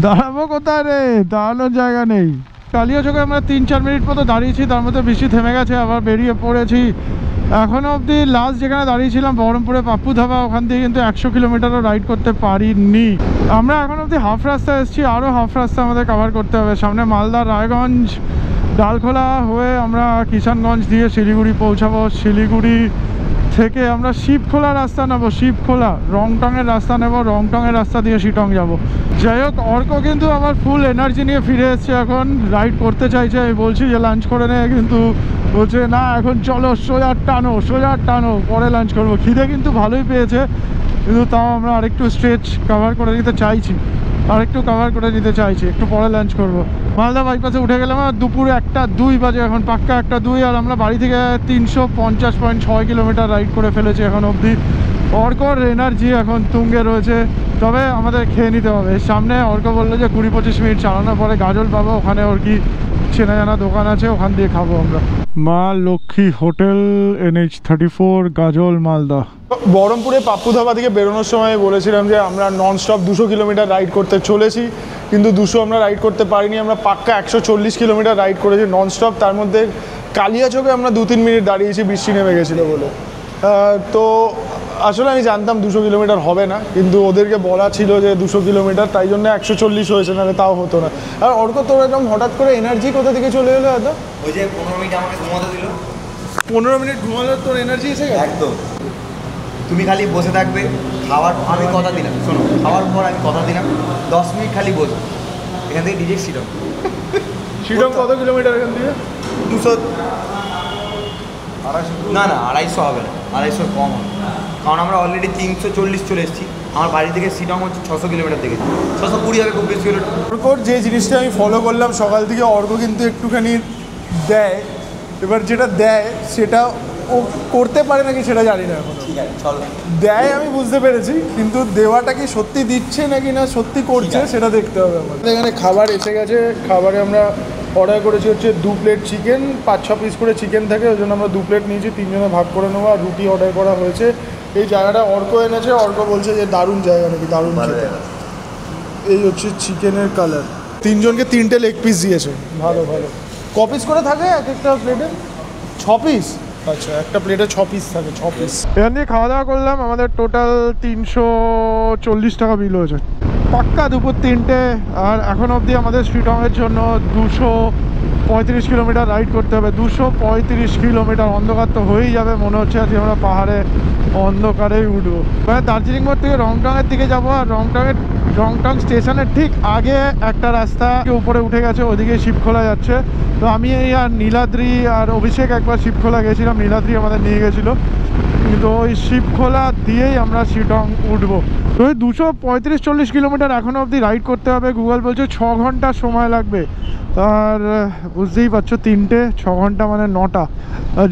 দাঁড়াবো কোথায় রে? দাঁড়ানোর জায়গা নেই। কালিয়াচকে আমরা 3-4 মিনিট মতো দাঁড়িয়েছি, তার মধ্যে বৃষ্টি থেমে গেছে, আবার বেরিয়ে পড়েছি। এখনও অবধি লাস্ট যেখানে দাঁড়িয়েছিলাম বহরমপুরে পাপ্পু ধাবা, ওখান থেকে কিন্তু 100 কিলোমিটারও রাইড করতে পারিনি। আমরা এখন অবধি হাফ রাস্তা এসেছি, আরও হাফ রাস্তা আমাদের কভার করতে হবে। সামনে মালদা, রায়গঞ্জ, ডালখোলা হয়ে আমরা কিষানগঞ্জ দিয়ে শিলিগুড়ি পৌঁছাবো। শিলিগুড়ি থেকে আমরা শিবখোলা রাস্তা নেবো, শিবখোলা রংটংয়ের রাস্তা নেব, রংটংয়ের রাস্তা দিয়ে শিটং যাব। যাই হোক, অর্ক কিন্তু আমার ফুল এনার্জি নিয়ে ফিরে এসছে, এখন রাইড করতে চাইছে। আমি বলছি যে লাঞ্চ করে নে, কিন্তু বলছে না এখন চলো সোজা টানো, পরে লাঞ্চ করবো। খিদে কিন্তু ভালোই পেয়েছে, কিন্তু তাও আমরা আরেকটু স্ট্রেচ কভার করে নিতে চাইছি, একটু পরে লাঞ্চ করব। মালদা বাইপাসে উঠে গেলাম, আর দুপুর 1:02 বাজে এখন, পাক্কা 1:02। আর আমরা বাড়ি থেকে 350.6 কিলোমিটার রাইড করে ফেলেছি এখন অবধি। অর্কর এনার্জি এখন তুঙ্গে রয়েছে, তবে আমাদের খেয়ে নিতে হবে। সামনে অর্ক বললো যে 20-25 মিনিট চালানোর পরে গাজল পাবো, ওখানে ওর কি চেনা জানা দোকান আছে, ওখান দিয়ে খাবো আমরা। মা লক্ষ্মী হোটেল, NH34, গাজল, মালদা। বহরমপুরে পাপ্পু ধাবা থেকে বেরোনোর সময় বলেছিলাম যে আমরা ননস্টপ 200 কিলোমিটার রাইড করতে চলেছি, কিন্তু 200 আমরা রাইড করতে পারিনি। আমরা পাক্কা 140 কিলোমিটার রাইড করেছি ননস্টপ। তার মধ্যে কালিয়াচকে আমরা 2-3 মিনিট দাঁড়িয়েছি, বৃষ্টি নেমে গেছিলো বলে। তো আসলে আমি জানতাম 200 কিলোমিটার হবে না, কিন্তু ওদেরকে বলা ছিল যে 200 কিলোমিটার, তাই জন্য 140 হয়েছে, নাহলে তাও হতো না। আর অর্ক, তোর একদম হঠাৎ করে এনার্জি কোথা থেকে চলে এলো? এত ওই যে 15 মিনিট আমাকে ঘুমাতে দিল, 15 মিনিট ঘুমালে তোর এনার্জি এসে গেছে একদম। তুমি খালি বসে থাকবে, খাওয়ার আমি কথা দিলাম, শোনো, খাওয়ার পর আমি কথা দিলাম 10 মিনিট খালি বসবো। এখান থেকে ডিরেক্ট শিলং। শিলং কত কিলোমিটার এখান থেকে? 200, 250, না 250 হবে না, 250 কম হবে, কারণ আমরা অলরেডি 340 চলে এসেছি। আমার বাড়ি থেকে শিলং হচ্ছে 600 কিলোমিটার থেকে, 620 হবে খুব বেশি হলে। অর্কর যে জিনিসটা আমি ফলো করলাম সকাল থেকে, অর্ক কিন্তু একটুখানি দেয়। এবার যেটা দেয় সেটা ও করতে পারে নাকি সেটা জানি না এখন। ঠিক আছে চলো, দেয় আমি বুঝতে পেরেছি, কিন্তু দেওয়াটা কি সত্যি দিচ্ছে নাকি না সত্যি করছে সেটা দেখতে হবে আমাদের। এখানে খাবার এসে গেছে, খাবারে আমরা অর্ডার করেছি হচ্ছে 2 প্লেট চিকেন, 5-6 পিস করে চিকেন থাকে, ওই জন্য আমরা 2 প্লেট নিয়েছি, 3 জনে ভাগ করে নেবো। আর রুটি অর্ডার করা হয়েছে। এই জায়গাটা অর্ক এনেছে, অর্ক বলছে যে দারুণ জায়গা নাকি, দারুণ খেতে। এই হচ্ছে চিকেনের কালার। 3 জনকে 3টে লেগ পিস দিয়েছে, ভালো ভালো। ক পিস করে থাকে এক একটা প্লেটে? 6 পিস। আচ্ছা, একটা প্লেটে 6 পিস থাকে, 6 পিস। এখান দিয়ে খাওয়া দাওয়া করলাম, আমাদের টোটাল 340 টাকা বিল হয়েছে, পাক্কা দুপুর 3টে। আর এখন অবধি আমাদের শিলংয়ের জন্য 235 কিলোমিটার রাইড করতে হবে। 235 কিলোমিটার। অন্ধকার তো হয়েই যাবে, মনে হচ্ছে আজকে আমরা পাহাড়ে অন্ধকারেই উঠবো। মানে দার্জিলিং মোড় থেকে রংটংয়ের দিকে যাবো, আর রংটং স্টেশনের ঠিক আগে একটা রাস্তা উপরে উঠে গেছে, ওদিকে শিবখোলা যাচ্ছে। তো আমি এই আর নীলাদ্রি আর অভিষেক একবার শিবখোলা গেছিলাম, নীলাদ্রি আমাদের নিয়ে গেছিলো, কিন্তু ওই শিবখোলা দিয়েই আমরা শিলং উঠবো। তো ওই 235-40 কিলোমিটার এখনও অবধি রাইড করতে হবে। গুগল বলছে 6 ঘন্টা সময় লাগবে, আর বুঝতেই পারছো 3টে 6 ঘন্টা মানে 9টা।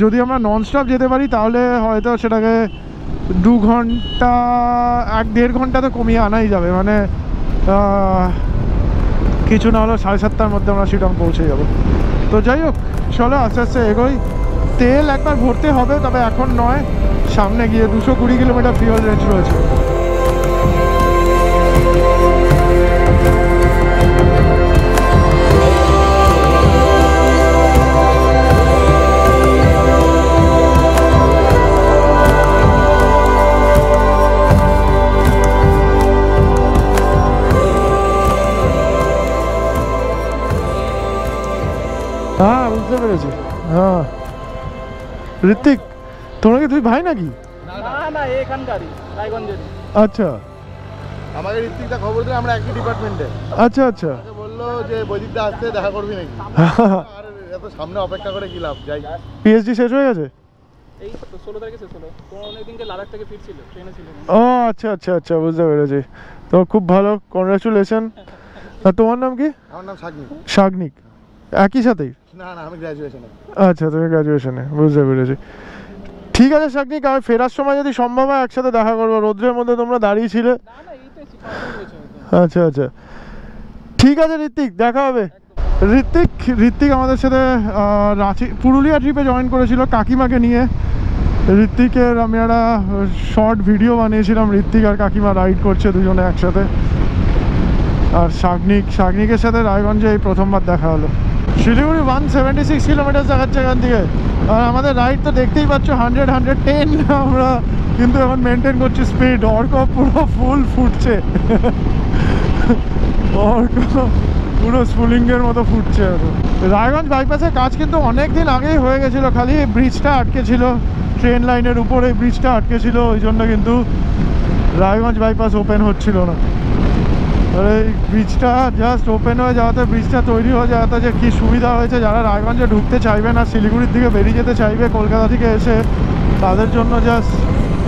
যদি আমরা ননস্টপ যেতে পারি তাহলে হয়তো সেটাকে 2 ঘন্টা 1-1.5 ঘন্টা তো কমিয়ে আনাই যাবে, মানে কিছু না হলেও 7:30টার মধ্যে আমরা শিলং পৌঁছে যাব। তো যাই হোক, চলো আস্তে আস্তে এগোই। তেল একবার ভরতে হবে, তবে এখন নয়, সামনে গিয়ে 220 কিলোমিটার ফিউল রেঞ্জ রয়েছে। হ্যাঁ, বুঝতে পেরেছি। হ্যাঁ, ঋত্বিক, তোমরা কি তুই ভাই নাকি? না এখানকারই, রায়গঞ্জের। আচ্ছা, আমাদের ঋত্বিকটা খবর দিলে আমরা একই ডিপার্টমেন্টে। আচ্ছা আচ্ছা। বললো যে বৈদিকদা আসতে দেখা করবি নাকি, আর এত সামনে অপেক্ষা করে কি লাভ, যাই। পিএইচডি শেষ হয়ে গেছে? এই 16 তারিখে শেষ হলো। তোমার অনেকদিনকে লাদাখ থেকে ফিরছিল, ট্রেনে ছিল। ও আচ্ছা আচ্ছা আচ্ছা, বুঝতে পেরেছি। তো খুব ভালো, কনগ্রাচুলেশন। আর তোমার নাম কি? আমার নাম শাগনিক। শাগনিক, একই সাথেই? না না, আমি গ্র্যাজুয়েশনে। আচ্ছা, তুমি গ্র্যাজুয়েশনে, বুঝতে পেরেছি। ঠিক আছে শাগনিক, আর ফেরার সময় যদি সম্ভব হয় একসাথে দেখা করবো। রোদ্রের মধ্যে তোমরা দাঁড়িয়েছিলে। না এই তো 5 মিনিট হয়েছে। আচ্ছা আচ্ছা, ঠিক আছে ঋত্বিক, দেখা হবে। ঋত্বিক আমাদের সাথে রাঁচি পুরুলিয়া ট্রিপে জয়েন করেছিল কাকিমাকে নিয়ে। ঋত্বিকের আমি একটা শর্ট ভিডিও বানিয়েছিলাম, ঋত্বিক আর কাকিমা রাইড করছে দুজনে একসাথে। আর শাগনিকের সাথে রায়গঞ্জে এই প্রথমবার দেখা হলো। শিলিগুড়ি 176 কিলোমিটার দেখাচ্ছে এখান থেকে। আর আমাদের রাইড তো দেখতেই পাচ্ছ 110 আমরা কিন্তু এখন মেনটেন করছি স্পিড। অর্ক পুরো ফুল ফুটছে, অর্ক পুরো স্ফুলিঙ্গের মতো ফুটছে। রায়গঞ্জ বাইপাসের কাজ কিন্তু অনেক দিন আগেই হয়ে গেছিলো, খালি ব্রিজটা আটকে ছিল, ট্রেন লাইনের উপরে ব্রিজটা আটকে ছিল, ওই জন্য কিন্তু রায়গঞ্জ বাইপাস ওপেন হচ্ছিল না। আর এই ব্রিজটা জাস্ট ওপেন হয়ে যাওয়াতে, ব্রিজটা তৈরি হয়ে যাওয়াতে যে কী সুবিধা হয়েছে, যারা রায়গঞ্জে ঢুকতে চাইবে না, শিলিগুড়ির দিকে বেরিয়ে যেতে চাইবে কলকাতা থেকে এসে, তাদের জন্য জাস্ট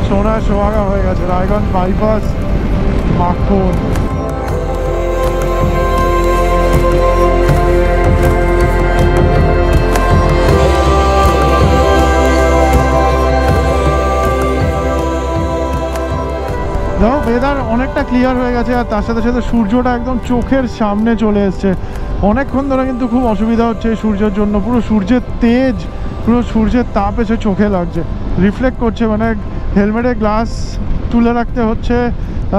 সোনার সোহাগা হয়ে গেছে রায়গঞ্জ বাইপাস। মাখন দেখো, ওয়েদার অনেকটা ক্লিয়ার হয়ে গেছে, আর তার সাথে সাথে সূর্যটা একদম চোখের সামনে চলে এসছে। অনেকক্ষণ ধরে কিন্তু খুব অসুবিধা হচ্ছে এই সূর্যের জন্য, পুরো সূর্যের তেজ, পুরো সূর্যের তাপ এসে চোখে লাগছে, রিফ্লেক্ট করছে। মানে হেলমেটের গ্লাস তুলে রাখতে হচ্ছে।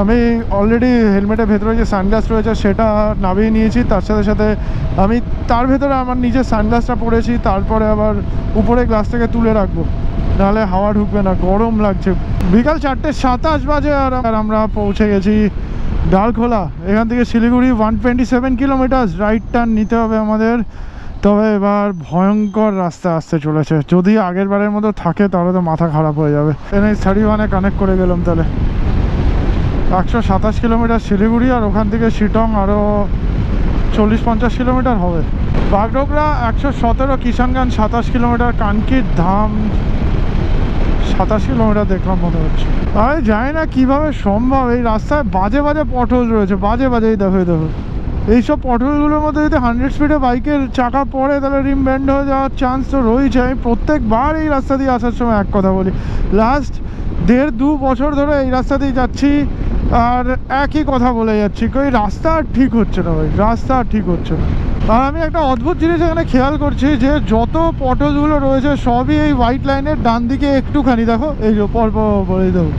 আমি অলরেডি হেলমেটের ভেতরে যে সানগ্লাস রয়েছে সেটা নামিয়ে নিয়েছি, তার সাথে সাথে আমি তার ভেতরে আমার নিজের সানগ্লাসটা পরেছি, তারপরে আবার উপরে গ্লাসটাকে তুলে রাখবো, নাহলে হাওয়া ঢুকবে না, গরম লাগছে। বিকাল 4:27 বাজে আর আমরা পৌঁছে গেছি ডালখোলা। এখান থেকে শিলিগুড়ি 127 কিলোমিটার রাইট টার্ন নিতে হবে আমাদের। তবে এবার ভয়ঙ্কর রাস্তা আসতে চলেছে, যদি আগের বারের মতো থাকে তাহলে তো মাথা খারাপ হয়ে যাবে। NH 31-এ কানেক্ট করে গেলাম, তাহলে 127 কিলোমিটার শিলিগুড়ি, আর ওখান থেকে শিটং আরও 40-50 কিলোমিটার হবে। বাগডোগরা 117, কিষানগঞ্জ 27 কিলোমিটার, কানকির ধাম 27 কিলোমিটার দেখলাম মনে হচ্ছে। আমি জানি না কীভাবে সম্ভব, এই রাস্তায় বাজে বাজে পটহোল রয়েছে, বাজে বাজে। এই দেখো, এই দেখো, এইসব পটহোলগুলোর মধ্যে যদি 100 স্পিডে বাইকের চাকা পড়ে তাহলে রিম ব্যান্ড হয়ে যাওয়ার চান্স তো রয়েছে। আমি প্রত্যেকবার এই রাস্তা দিয়ে আসার সময় এক কথা বলি, লাস্ট 1.5-2 বছর ধরে এই রাস্তা দিয়ে যাচ্ছি আর একই কথা বলে যাচ্ছি, এই রাস্তা আর ঠিক হচ্ছে না ভাই, রাস্তা আর ঠিক হচ্ছে না। আর আমি একটা অদ্ভুত জিনিস এখানে খেয়াল করছি যে যত পটহোলগুলো রয়েছে সবই এই হোয়াইট লাইনের ডান দিকে একটুখানি, দেখো এই যে পরপর এই দেখো,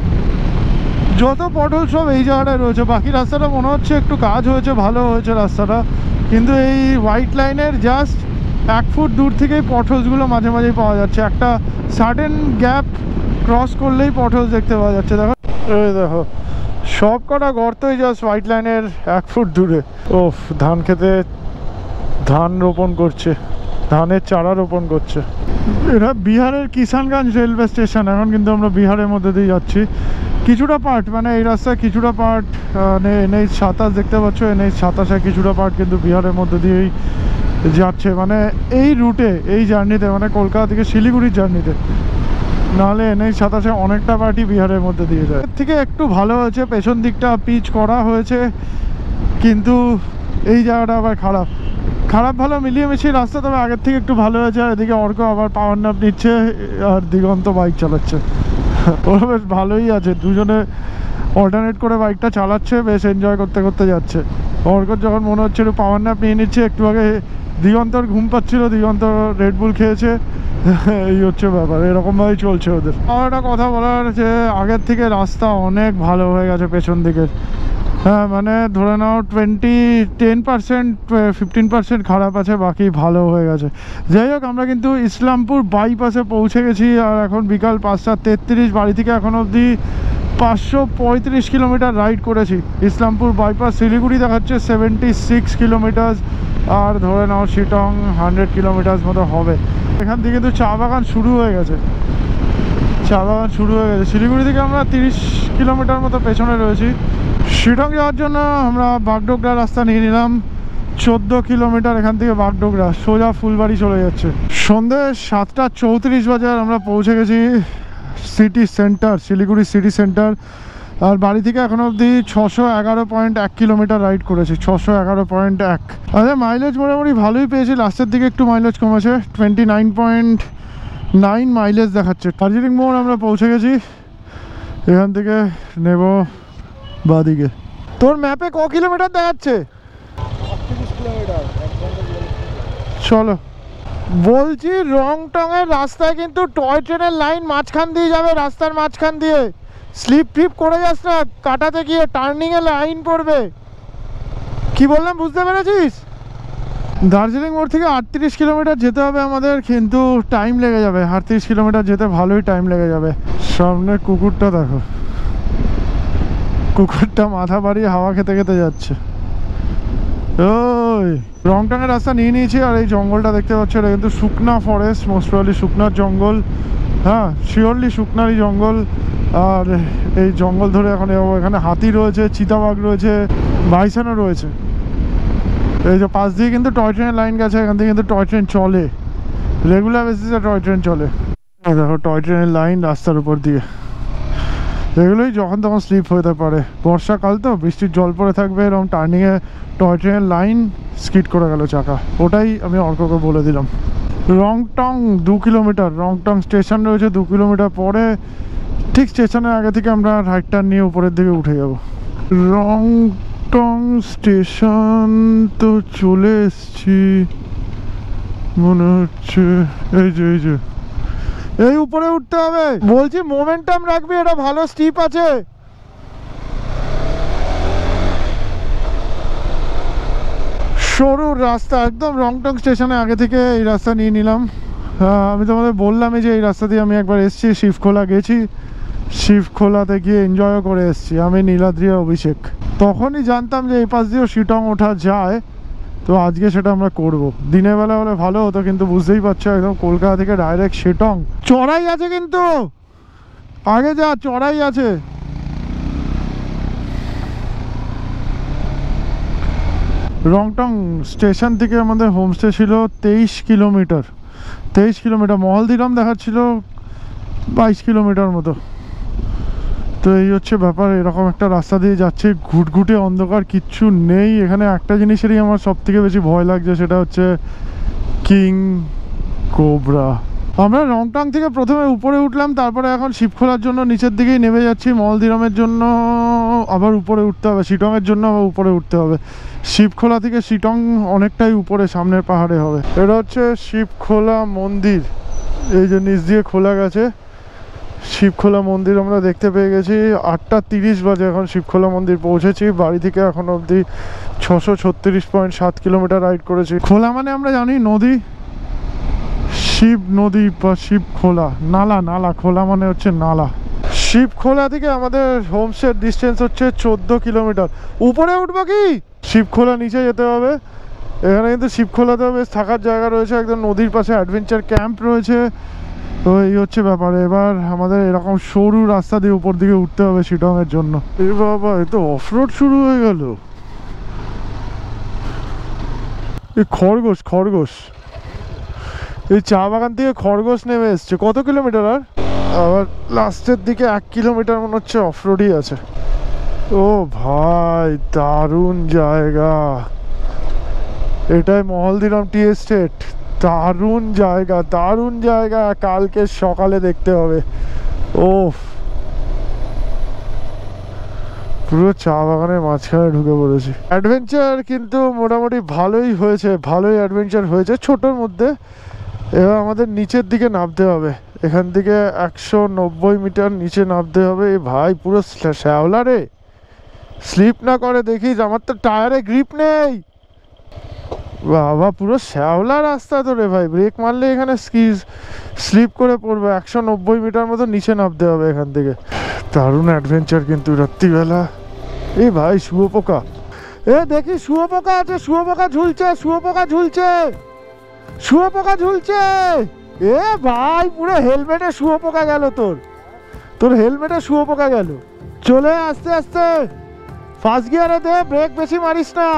যত পটহোল সব এই জায়গাটায় রয়েছে। বাকি রাস্তাটা মনে হচ্ছে একটু কাজ হয়েছে, ভালো হয়েছে রাস্তাটা, কিন্তু এই হোয়াইট লাইনের জাস্ট 1 ফুট দূর থেকেই পটহোলসগুলো মাঝে মাঝেই পাওয়া যাচ্ছে। একটা সাডেন গ্যাপ ক্রস করলেই পটহোলস দেখতে পাওয়া যাচ্ছে। দেখো, এই দেখো, সব কটা গর্তই জাস্ট হোয়াইট লাইনের 1 ফুট দূরে। ওফ, ধান খেতে ধান রোপণ করছে, ধানের চারা রোপণ করছে। এটা বিহারের কিষানগঞ্জ রেলওয়ে স্টেশন। এখন কিন্তু আমরা বিহারের মধ্যে দিয়ে যাচ্ছি। কিছুটা পার্ট, মানে এই রাস্তায় কিছুটা পার্ট NH 27 দেখতে পাচ্ছ, NH 27 কিছুটা পার্ট কিন্তু বিহারের মধ্যে দিয়েই যাচ্ছে, মানে এই রুটে, এই জার্নিতে, মানে কলকাতা থেকে শিলিগুড়ির জার্নিতে। নাহলে NH 27 অনেকটা পার্টই বিহারের মধ্যে দিয়ে যায়। এর থেকে একটু ভালো হয়েছে, পেছন দিকটা পিচ করা হয়েছে, কিন্তু এই জায়গাটা আবার খারাপ ভালো মিলিয়ে মিশিয়ে রাস্তা, তবে আগের থেকে একটু ভালো হয়েছে। আর এদিকে অর্ক আবার পাওয়ার নাপ নিচ্ছে আর দিগন্ত বাইক চালাচ্ছে। ওরা বেশ ভালোই আছে, দুজনে অল্টারনেট করে বাইকটা চালাচ্ছে, বেশ এনজয় করতে করতে যাচ্ছে। অর্কর যখন মনে হচ্ছে একটু পাওয়ার ন্যাপ নিয়ে নিচ্ছে, একটু আগে দিগন্তর ঘুম পাচ্ছিল, দিগন্তর রেডবুল খেয়েছে। এই হচ্ছে ব্যাপার, এরকমভাবেই চলছে ওদের। আমার একটা কথা বলার, যে আগের থেকে রাস্তা অনেক ভালো হয়ে গেছে পেছন দিকের। হ্যাঁ, মানে ধরে নাও 10% 15% খারাপ আছে, বাকি ভালো হয়ে গেছে। যাই হোক, আমরা কিন্তু ইসলামপুর বাইপাসে পৌঁছে গেছি, আর এখন বিকাল 5:33। বাড়ি থেকে এখন অবধি 535 কিলোমিটার রাইড করেছি। ইসলামপুর বাইপাস শিলিগুড়ি দেখাচ্ছে 76 কিলোমিটার, আর ধরে নাও শিটং 100 কিলোমিটার মতো হবে। এখান থেকে কিন্তু চা বাগান শুরু হয়ে গেছে, চা বাগান শুরু হয়ে গেছে। শিলিগুড়ি থেকে আমরা 30 কিলোমিটার মতো পেছনে রয়েছি। শিটং যাওয়ার জন্য আমরা বাগডোগরা রাস্তা নিয়ে নিলাম, 14 কিলোমিটার এখান থেকে বাগডোগরা, সোজা ফুলবাড়ি চলে যাচ্ছে। সন্ধ্যে 7:34 বাজে আমরা পৌঁছে গেছি city centre, Siliguri city centre. আর বাড়ি থেকে এখন অবধি 611.1 কিলোমিটার রাইড করেছি, 611.1। আচ্ছা, মাইলেজ মোটামুটি ভালোই পেয়েছি, লাস্টের দিকে একটু মাইলেজ কমেছে, 29.9 মাইলেজ দেখাচ্ছে। দার্জিলিং মোড় আমরা পৌঁছে গেছি, এখান থেকে নেব বাদিকে। তোর ম্যাপে ক কিলোমিটার দেখাচ্ছে? 38 কিলোমিটার। চলো। বলছি, রংটংয়ের রাস্তায় কিন্তু টয় ট্রেনের লাইন মাঝখান দিয়ে যাবে, রাস্তার মাঝখান দিয়ে। স্লিপ ফ্লিপ করে যাস না, কাটাতে গিয়ে টার্নিংয়ে লাইন পড়বে। কি বললাম বুঝতে পেরেছিস? দার্জিলিং মোড় থেকে 38 কিলোমিটার যেতে হবে আমাদের, কিন্তু টাইম লেগে যাবে। 38 কিলোমিটার যেতে ভালোই টাইম লেগে যাবে। সামনে কুকুরটা দেখো, কুকুরটা মাথা বাড়িয়ে হাওয়া খেতে খেতে যাচ্ছে। ওই রংটংয়ের রাস্তা নিয়ে নিয়েছি, আর এই জঙ্গলটা দেখতে পাচ্ছ, এটা কিন্তু শুকনা ফরেস্ট, মোস্ট প্রবাবলি শুকনার জঙ্গল। হ্যাঁ, শিওরলি শুকনারই জঙ্গল। আর এই জঙ্গল ধরে এখন এখানে হাতি রয়েছে, চিতাবাঘ রয়েছে, বাইসনও রয়েছে। এই যে পাশ দিয়ে কিন্তু টয় ট্রেনের লাইন গেছে, এখান থেকে কিন্তু টয় ট্রেন চলে, রেগুলার বেসিসে টয় ট্রেন চলে। দেখো টয় ট্রেনের লাইন রাস্তার উপর দিয়ে। এগুলোই যখন তখন স্লিপ হতে পারে, বর্ষাকাল তো, বৃষ্টির জল পড়ে থাকবে, এরকম টার্নিংয়ে টয় ট্রেনের লাইন স্কিড করে গেল চাকা। ওটাই আমি অর্ককে বলে দিলাম। রংটং 2 কিলোমিটার, রংটং স্টেশন রয়েছে 2 কিলোমিটার পরে। ঠিক স্টেশনের আগে থেকে আমরা রাইট টার্ন নিয়ে উপরের দিকে উঠে যাব। রংটং স্টেশন তো চলে এসছি মনে হচ্ছে। এই যে এই যে এই উপরে উঠতে হবে। বলছি মোমেন্টাম রাখবি, এটা ভালো স্টিপ আছে। সরু রাস্তা একদম, রংটং স্টেশনে আগে থেকে এই রাস্তা নিয়ে নিলাম। আমি তোমাদের বললামই যে এই রাস্তা দিয়ে আমি একবার এসেছি, শিবখোলা গেছি, শিবখোলাতে গিয়ে এনজয়ও করে এসেছি আমি, নীলাদ্রি আর অভিষেক। তখনই জানতাম যে এই পাশ দিয়েও শিটং ওঠা যায়, তো আজকে সেটা আমরা করব। দিনের বেলা হলে ভালো হতো, কিন্তু বুঝতেই পারছো একদম কলকাতা থেকে ডাইরেক্ট শিটং। চড়াই আছে কিন্তু, আগে যা চড়াই আছে। রংটং স্টেশন থেকে আমাদের হোমস্টে ছিল 23 কিলোমিটার। 23 কিলোমিটার, মহলদিরাম দেখাচ্ছিল 22 কিলোমিটার মতো। তো এই হচ্ছে ব্যাপার, এরকম একটা রাস্তা দিয়ে যাচ্ছে, ঘুটঘুটে অন্ধকার, কিচ্ছু নেই এখানে। একটা জিনিসেরই আমার সব থেকে বেশি ভয় লাগছে, সেটা হচ্ছে কিং কোবরা। আমরা রংটং থেকে প্রথমে উপরে উঠলাম, তারপরে এখন শিবখোলার জন্য নিচের দিকেই নেমে যাচ্ছি। মলদিরামের জন্য আবার উপরে উঠতে হবে, শিটংয়ের জন্য আবার উপরে উঠতে হবে। শিবখোলা থেকে শিটং অনেকটাই উপরে, সামনের পাহাড়ে হবে। এটা হচ্ছে শিবখোলা মন্দির, এই যে নিচ দিয়ে খোলা গেছে। শিবখোলা মন্দির আমরা দেখতে পেয়ে গেছি। 8:30 বাজে এখন শিবখোলা মন্দির পৌঁছেছি। বাড়ি থেকে এখন অবধি 636.7 কিলোমিটার রাইড করেছি। খোলা মানে আমরা জানি নদী, শিব নদী বা শিবখোলা, নালা, নালা, খোলা মানে হচ্ছে নালা। শিবখোলা থেকে আমাদের হোমস্টের ডিস্টেন্স হচ্ছে 14 কিলোমিটার। উপরে উঠবো কি? শিবখোলা নিচে যেতে হবে। এখানে কিন্তু শিবখোলাতেও বেশ থাকার জায়গা রয়েছে, একদম নদীর পাশে অ্যাডভেঞ্চার ক্যাম্প রয়েছে। তো এই হচ্ছে ব্যাপার, এবার আমাদের এরকম সরু রাস্তা দিয়ে উপর দিকে উঠতে হবে শিটংয়ের জন্য। এ বাবা, এ তো অফরোড শুরু হয়ে গেল। এই খরগোশ, খরগোশ, এই চা বাগান থেকে খরগোশ নেমে এসছে। কত কিলোমিটার? আর আবার লাস্টের দিকে 1 কিলোমিটার মনে হচ্ছে অফরোডই আছে। ও ভাই, দারুণ জায়গা। এটাই মহলদিরাম টি এস্টেট। দারুণ জায়গা, দারুণ জায়গা। কালকে সকালে দেখতে হবে। ও পুরো চা বাগানের মাঝখানে ঢুকে পড়েছি। অ্যাডভেঞ্চার কিন্তু মোটামুটি ভালোই হয়েছে, ভালোই অ্যাডভেঞ্চার হয়েছে ছোটোর মধ্যে। এবার আমাদের নিচের দিকে নামতে হবে, এখান থেকে 190 মিটার নিচে নামতে হবে। এ ভাই পুরো শ্যাওলা রে, স্লিপ না করে দেখিস, আমার তো টায়ারে গ্রিপ নেই বাবা, পুরো শ্যাওলা রাস্তা তো রে ভাই, ব্রেক মারলে এখানে স্লিপ করে পড়বে। 190 মিটার মতো নিচে নামতে হবে এখান থেকে। দারুণ অ্যাডভেঞ্চার কিন্তু রাত্রিবেলা। এই ভাই শুয়োপোকা, এ দেখি শুয়োপোকা আছে, শুয়োপোকা ঝুলছে, শুয়োপোকা ঝুলছে, শুয়োপোকা ঝুলছে। এ ভাই পুরো হেলমেটে শুয়োপোকা গেল, তোর হেলমেটে শুয়োপোকা গেল। চলে আস্তে আস্তে, ফার্স্ট গিয়ারে দে, ব্রেক বেশি মারিস না।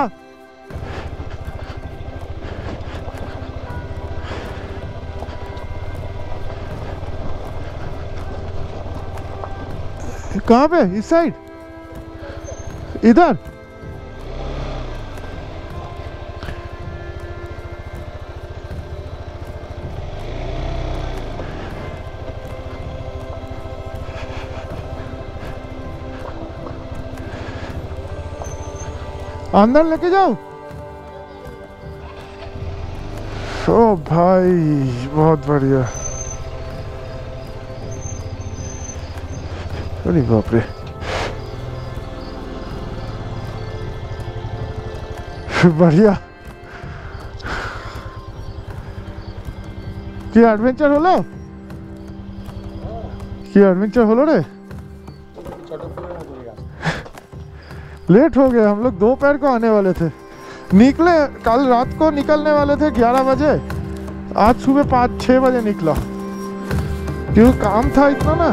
कहाँ पे? इस साइड, इधर? अंदर लेके जाओ। ओ भाई बहुत बढ़िया। अरे बाप रे, बढ़िया। কি অ্যাডভেঞ্চার হলো, কি एडवेंचर হলো रे? लेट हो गए हम लोग, दोपहर को आने वाले थे, निकले कल रात को निकलने वाले थे 11 बजे, आज सुबह 5-6 बजे निकला, क्यों काम था इतना ना।